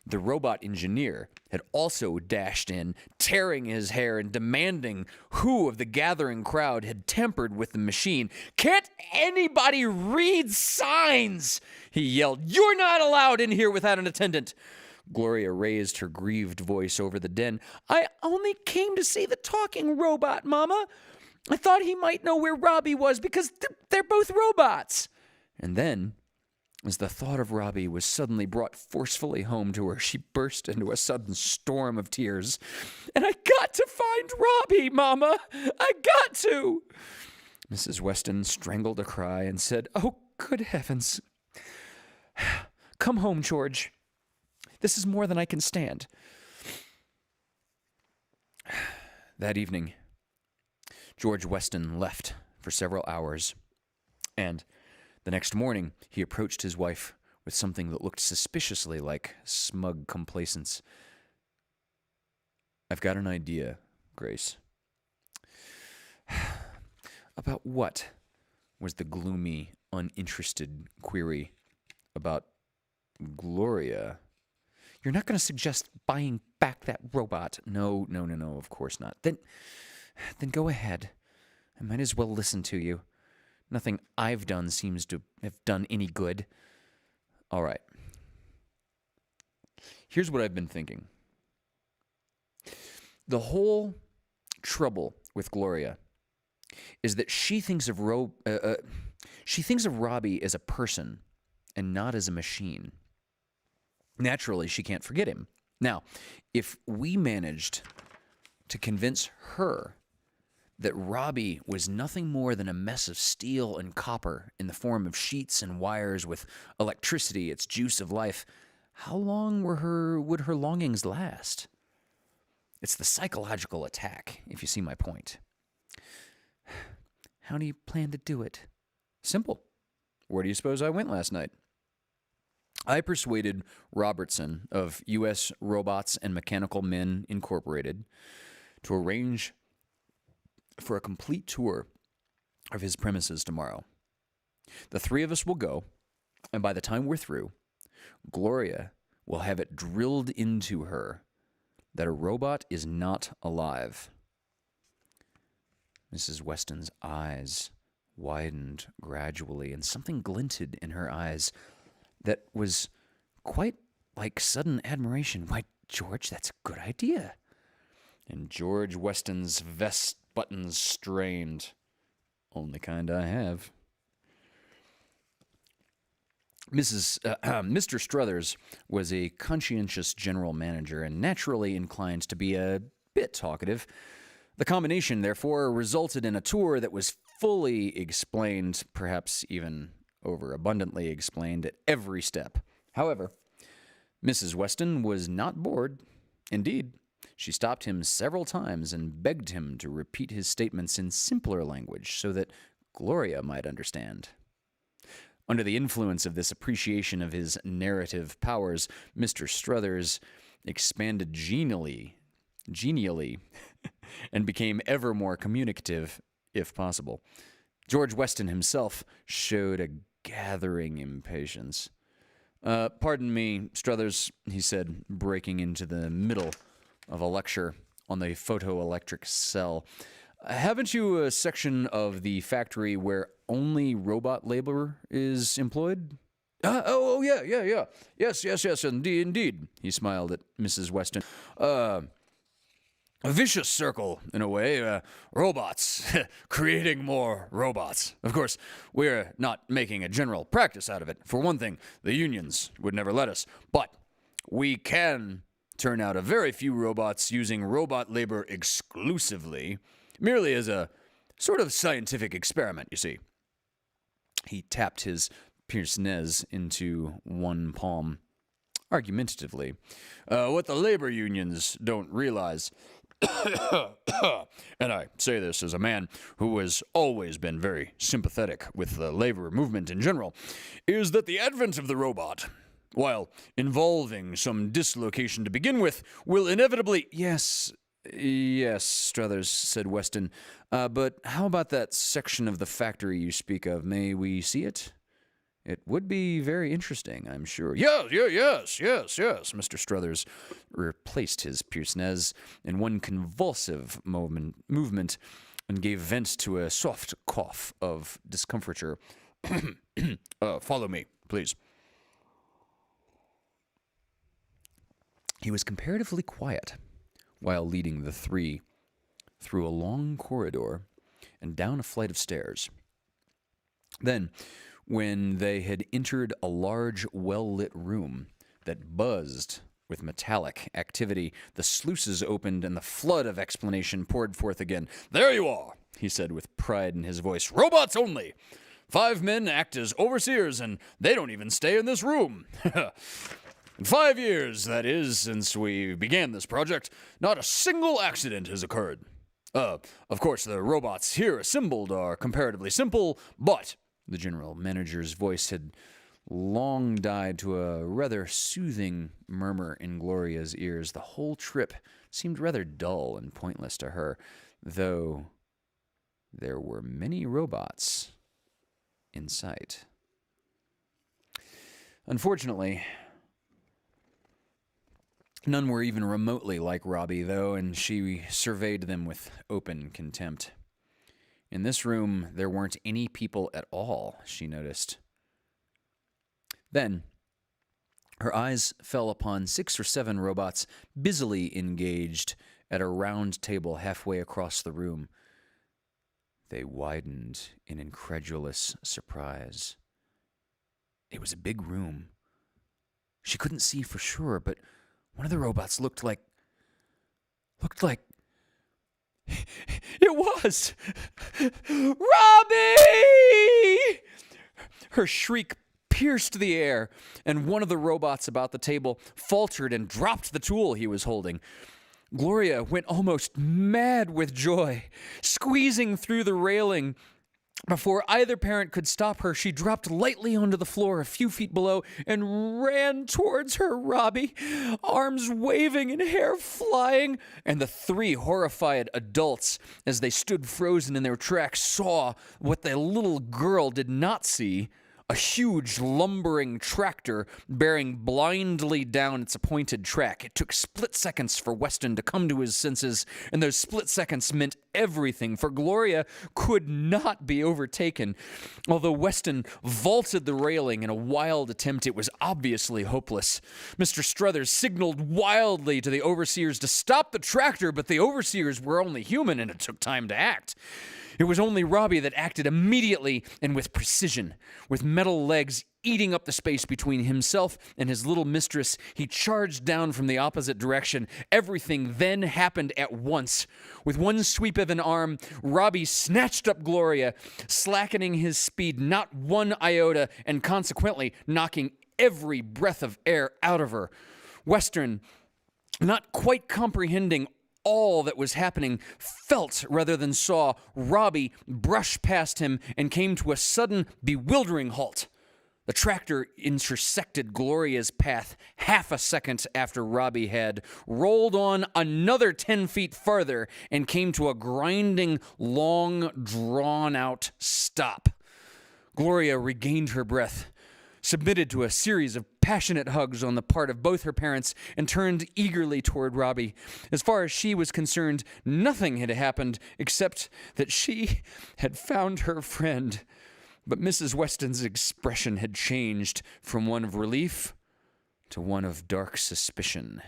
The robot engineer had also dashed in, tearing his hair and demanding who of the gathering crowd had tampered with the machine. "Can't anybody read signs?" he yelled. "You're not allowed in here without an attendant." Gloria raised her grieved voice over the din. "I only came to see the talking robot, Mama. I thought he might know where Robbie was because they're both robots." And then, as the thought of Robbie was suddenly brought forcefully home to her, she burst into a sudden storm of tears. "And I got to find Robbie, Mama. I got to." Mrs. Weston strangled a cry and said, "Oh, good heavens. Come home, George. This is more than I can stand." That evening, George Weston left for several hours, and the next morning he approached his wife with something that looked suspiciously like smug complacence. "I've got an idea, Grace." "About what?" was the gloomy, uninterested query. "About Gloria." "You're not going to suggest buying back that robot?" No, of course not. Then go ahead. I might as well listen to you. Nothing I've done seems to have done any good. All right. Here's what I've been thinking. The whole trouble with Gloria is that she thinks of Robbie as a person and not as a machine. Naturally, she can't forget him. Now, if we managed to convince her that Robbie was nothing more than a mess of steel and copper in the form of sheets and wires with electricity, its juice of life, how long would her longings last? It's the psychological attack, if you see my point. How do you plan to do it? Simple. Where do you suppose I went last night? I persuaded Robertson of U.S. Robots and Mechanical Men Incorporated to arrange for a complete tour of his premises tomorrow. The three of us will go, and by the time we're through, Gloria will have it drilled into her that a robot is not alive. Mrs. Weston's eyes widened gradually, and something glinted in her eyes that was quite like sudden admiration. Why, George, that's a good idea. And George Weston's vest buttons strained. Only kind I have. Mr. Struthers was a conscientious general manager and naturally inclined to be a bit talkative. The combination, therefore, resulted in a tour that was fully explained, perhaps even overabundantly explained at every step. However, Mrs. Weston was not bored. Indeed, she stopped him several times and begged him to repeat his statements in simpler language so that Gloria might understand. Under the influence of this appreciation of his narrative powers, Mr. Struthers expanded genially, and became ever more communicative, if possible. George Weston himself showed a gathering impatience. Pardon me, Struthers, he said, breaking into the middle of a lecture on the photoelectric cell. Haven't you a section of the factory where only robot labor is employed? Yeah. Yes, indeed. He smiled at Mrs. Weston. A vicious circle, in a way. Robots. Creating more robots. Of course, we're not making a general practice out of it. For one thing, the unions would never let us. But we can turn out a very few robots using robot labor exclusively, merely as a sort of scientific experiment, you see. He tapped his pince-nez into one palm, argumentatively. What the labor unions don't realize, and I say this as a man who has always been very sympathetic with the labor movement in general, is that the advent of the robot, while involving some dislocation to begin with, will inevitably... Yes, Struthers, said Weston. But how about that section of the factory you speak of? May we see it? It would be very interesting, I'm sure. Yes, Mr. Struthers replaced his pince-nez in one convulsive movement and gave vent to a soft cough of discomfiture. Follow me, please. He was comparatively quiet while leading the three through a long corridor and down a flight of stairs. Then, when they had entered a large, well-lit room that buzzed with metallic activity, the sluices opened and the flood of explanation poured forth again. There you are, he said with pride in his voice. Robots only. 5 men act as overseers, and they don't even stay in this room. In 5 years, that is, since we began this project, not a single accident has occurred. Of course, the robots here assembled are comparatively simple, but... The general manager's voice had long died to a rather soothing murmur in Gloria's ears. The whole trip seemed rather dull and pointless to her, though there were many robots in sight. Unfortunately, none were even remotely like Robbie, though, and she surveyed them with open contempt. In this room, there weren't any people at all, she noticed. Then, her eyes fell upon 6 or 7 robots busily engaged at a round table halfway across the room. They widened in incredulous surprise. It was a big room. She couldn't see for sure, but one of the robots looked like... It was Robbie! Her shriek pierced the air, and one of the robots about the table faltered and dropped the tool he was holding. Gloria went almost mad with joy. Squeezing through the railing, before either parent could stop her, she dropped lightly onto the floor a few feet below and ran towards her Robbie, arms waving and hair flying. And the three horrified adults, as they stood frozen in their tracks, saw what the little girl did not see: a huge lumbering tractor bearing blindly down its appointed track. It took split seconds for Weston to come to his senses, and those split seconds meant everything, for Gloria could not be overtaken. Although Weston vaulted the railing in a wild attempt, it was obviously hopeless. Mr. Struthers signaled wildly to the overseers to stop the tractor, but the overseers were only human, and it took time to act. It was only Robbie that acted immediately and with precision. With metal legs eating up the space between himself and his little mistress, he charged down from the opposite direction. Everything then happened at once. With one sweep of an arm, Robbie snatched up Gloria, slackening his speed not one iota, and consequently knocking every breath of air out of her. Western, not quite comprehending all that was happening, felt rather than saw Robbie brush past him and came to a sudden, bewildering halt. The tractor intersected Gloria's path half a second after Robbie had rolled on another 10 feet farther and came to a grinding, long, drawn-out stop. Gloria regained her breath, submitted to a series of passionate hugs on the part of both her parents, and turned eagerly toward Robbie. As far as she was concerned, nothing had happened except that she had found her friend. But Mrs. Weston's expression had changed from one of relief to one of dark suspicion.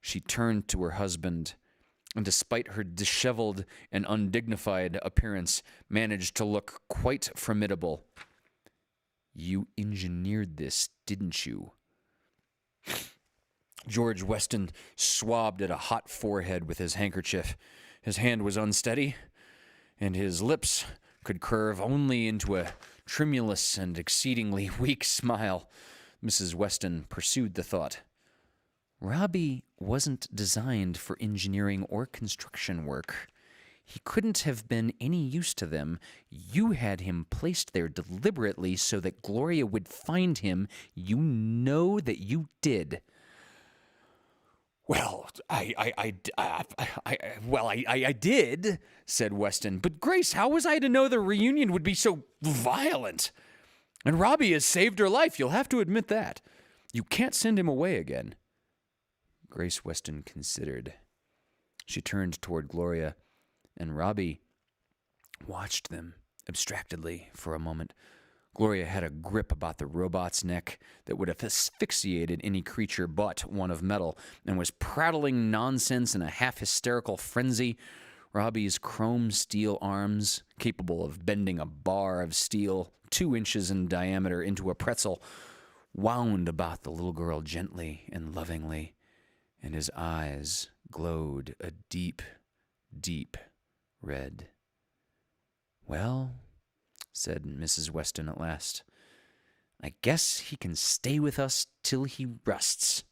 She turned to her husband, and despite her disheveled and undignified appearance, managed to look quite formidable. "You engineered this, didn't you?" George Weston swabbed at a hot forehead with his handkerchief. His hand was unsteady, and his lips could curve only into a tremulous and exceedingly weak smile. Mrs. Weston pursued the thought. "Robbie wasn't designed for engineering or construction work. He couldn't have been any use to them. You had him placed there deliberately so that Gloria would find him. You know that you did." "Well, I did," said Weston. "But Grace, how was I to know the reunion would be so violent? And Robbie has saved her life. You'll have to admit that. You can't send him away again." Grace Weston considered. She turned toward Gloria, and Robbie watched them abstractedly for a moment. Gloria had a grip about the robot's neck that would have asphyxiated any creature but one of metal, and was prattling nonsense in a half-hysterical frenzy. Robbie's chrome steel arms, capable of bending a bar of steel 2 inches in diameter into a pretzel, wound about the little girl gently and lovingly, and his eyes glowed a deep, deep red. "Well," said Mrs. Weston at last, "I guess he can stay with us till he rusts."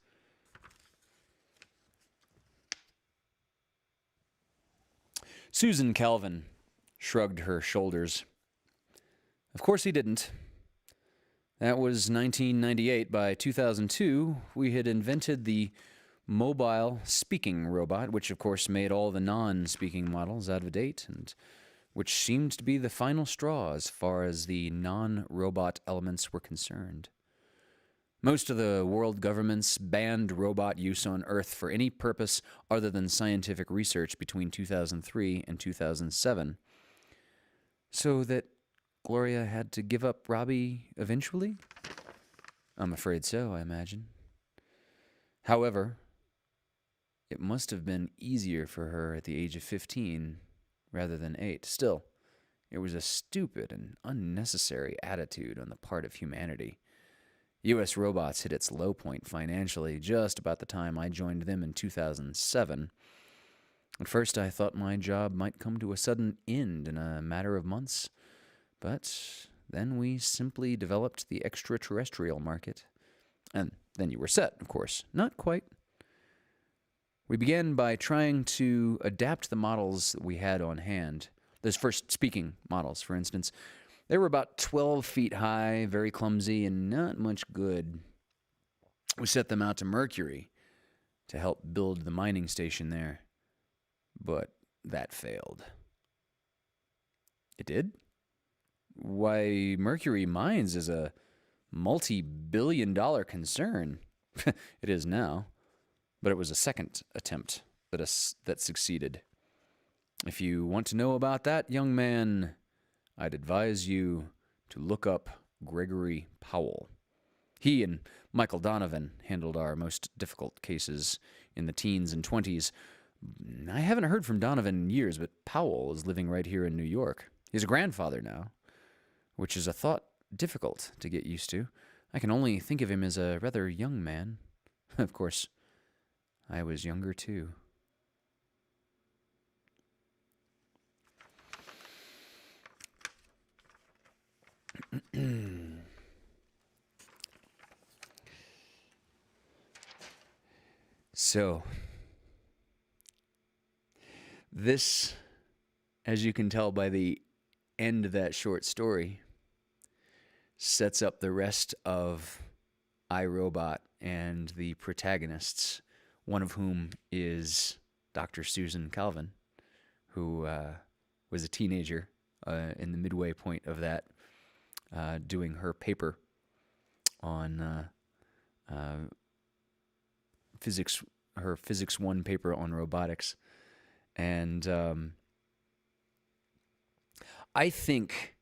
Susan Calvin shrugged her shoulders. "Of course he didn't. That was 1998. By 2002, we had invented the mobile speaking robot, which of course made all the non-speaking models out of date, and which seemed to be the final straw as far as the non-robot elements were concerned. Most of the world governments banned robot use on Earth for any purpose other than scientific research between 2003 and 2007. So that Gloria had to give up Robbie eventually? I'm afraid so, I imagine. However, it must have been easier for her at the age of 15 rather than 8. Still, it was a stupid and unnecessary attitude on the part of humanity. U.S. Robots hit its low point financially just about the time I joined them in 2007. At first, I thought my job might come to a sudden end in a matter of months, but then we simply developed the extraterrestrial market. And then you were set, of course. Not quite. We began by trying to adapt the models that we had on hand. Those first speaking models, for instance. They were about 12 feet high, very clumsy, and not much good. We set them out to Mercury to help build the mining station there. But that failed. It did? Why, Mercury Mines is a multi-billion-dollar concern. It is now. But it was a second attempt that succeeded. If you want to know about that, young man, I'd advise you to look up Gregory Powell. He and Michael Donovan handled our most difficult cases in the teens and 20s. I haven't heard from Donovan in years, but Powell is living right here in New York. He's a grandfather now, which is a thought difficult to get used to. I can only think of him as a rather young man. Of course, I was younger too. So, this, as you can tell by the end of that short story, sets up the rest of iRobot and the protagonists, one of whom is Dr. Susan Calvin, who was a teenager in the midway point of that, doing her paper on physics, her Physics 1 paper on robotics. And I think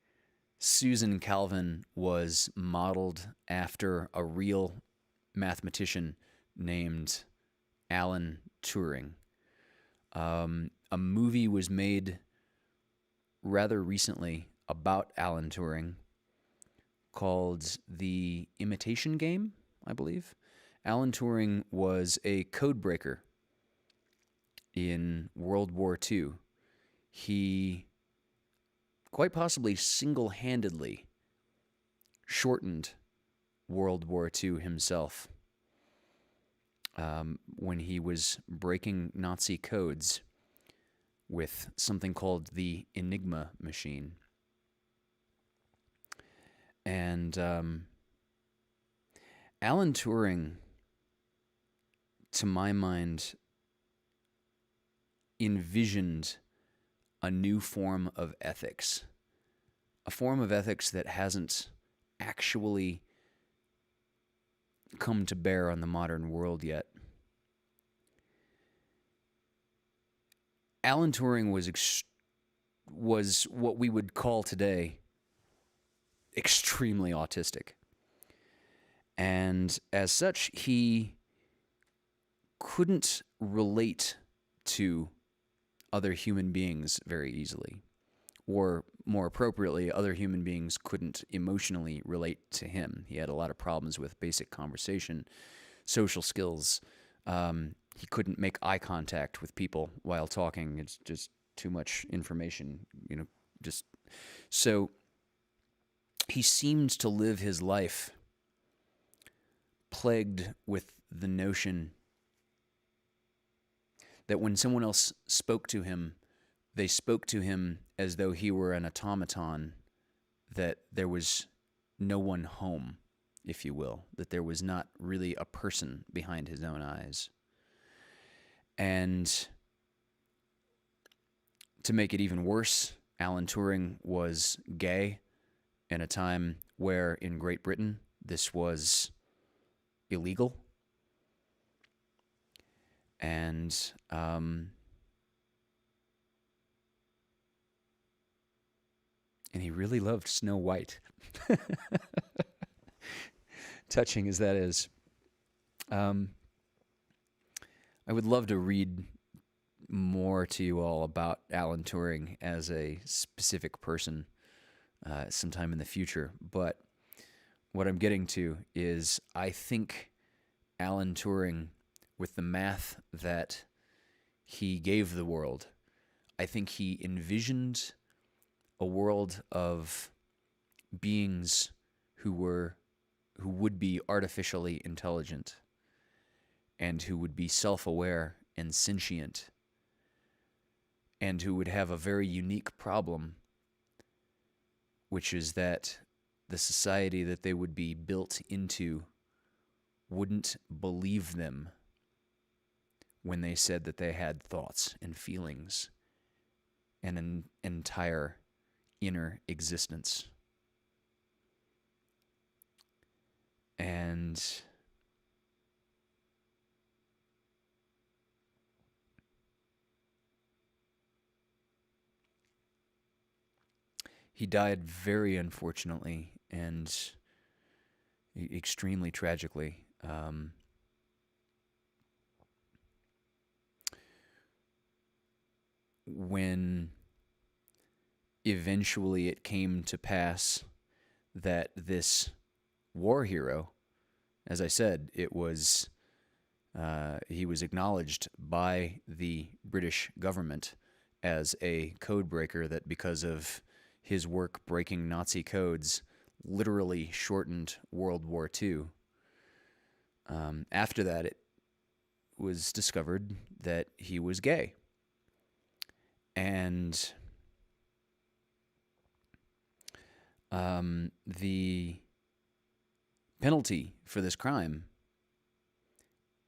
Susan Calvin was modeled after a real mathematician named Alan Turing. A movie was made rather recently about Alan Turing called The Imitation Game, I believe. Alan Turing was a code breaker in World War II. He quite possibly single-handedly shortened World War II himself when he was breaking Nazi codes with something called the Enigma machine. And Alan Turing, to my mind, envisioned a new form of ethics, a form of ethics that hasn't actually come to bear on the modern world yet. Alan Turing was what we would call today extremely autistic. And as such, he couldn't relate to other human beings very easily. Or more appropriately, other human beings couldn't emotionally relate to him. He had a lot of problems with basic conversation, social skills. He couldn't make eye contact with people while talking. It's just too much information, just so he seemed to live his life plagued with the notion that when someone else spoke to him, they spoke to him as though he were an automaton, that there was no one home, if you will, that there was not really a person behind his own eyes. And to make it even worse, Alan Turing was gay in a time where in Great Britain this was illegal. And he really loved Snow White. Touching as that is. I would love to read more to you all about Alan Turing as a specific person sometime in the future. But what I'm getting to is I think Alan Turing, with the math that he gave the world, I think he envisioned a world of beings who would be artificially intelligent and who would be self-aware and sentient, and who would have a very unique problem, which is that the society that they would be built into wouldn't believe them when they said that they had thoughts and feelings and an entire inner existence. And he died very unfortunately and extremely tragically. When eventually it came to pass that this war hero, as I said, it was he was acknowledged by the British government as a code breaker that, because of his work breaking Nazi codes, literally shortened World War II. After that, it was discovered that he was gay. And the penalty for this crime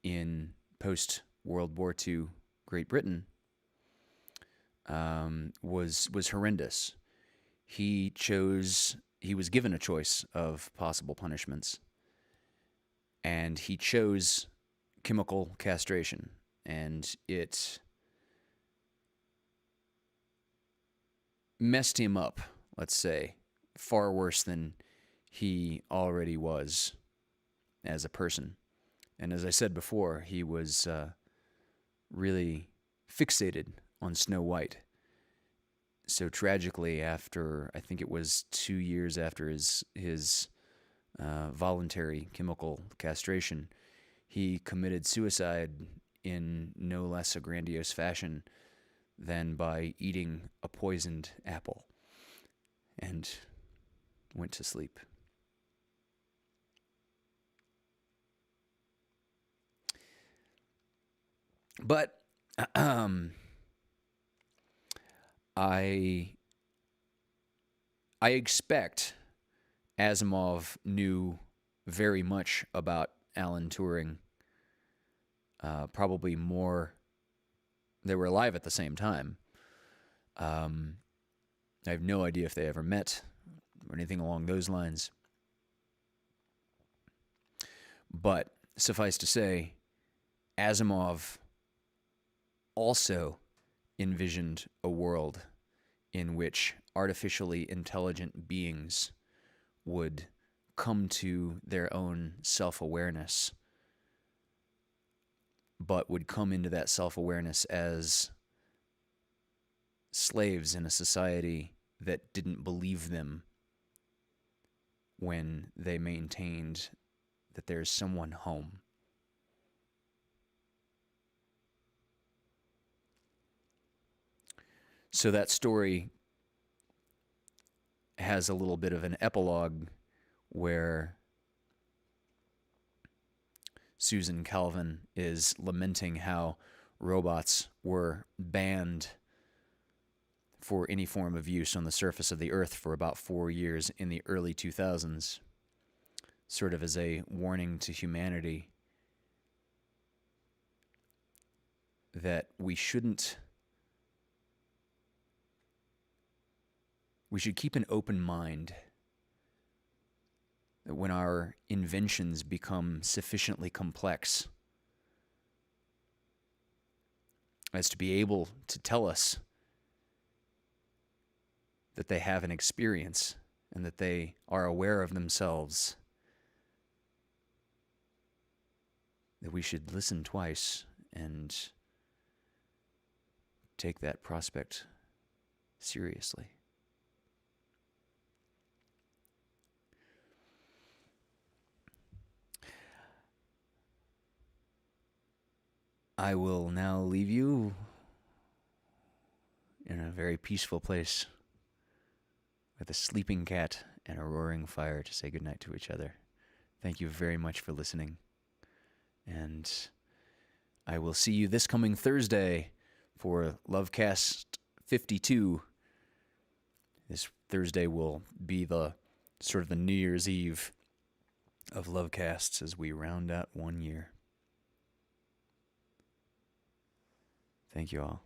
in post-World War II Great Britain was horrendous. He was given a choice of possible punishments, and he chose chemical castration, and it messed him up, let's say, far worse than he already was as a person. And as I said before, he was really fixated on Snow White. So tragically, after, I think it was 2 years after his voluntary chemical castration, he committed suicide in no less a grandiose fashion than by eating a poisoned apple, and went to sleep. But I expect Asimov knew very much about Alan Turing, probably more. They were alive at the same time. I have no idea if they ever met or anything along those lines. But suffice to say, Asimov also envisioned a world in which artificially intelligent beings would come to their own self-awareness, but would come into that self-awareness as slaves in a society that didn't believe them when they maintained that there's someone home. So that story has a little bit of an epilogue where Susan Calvin is lamenting how robots were banned for any form of use on the surface of the earth for about 4 years in the early 2000s, sort of as a warning to humanity that we should keep an open mind, that when our inventions become sufficiently complex as to be able to tell us that they have an experience and that they are aware of themselves, that we should listen twice and take that prospect seriously. I will now leave you in a very peaceful place with a sleeping cat and a roaring fire to say goodnight to each other. Thank you very much for listening, and I will see you this coming Thursday for Lovecast 52. This Thursday will be the sort of the New Year's Eve of Lovecasts as we round out 1 year. Thank you all.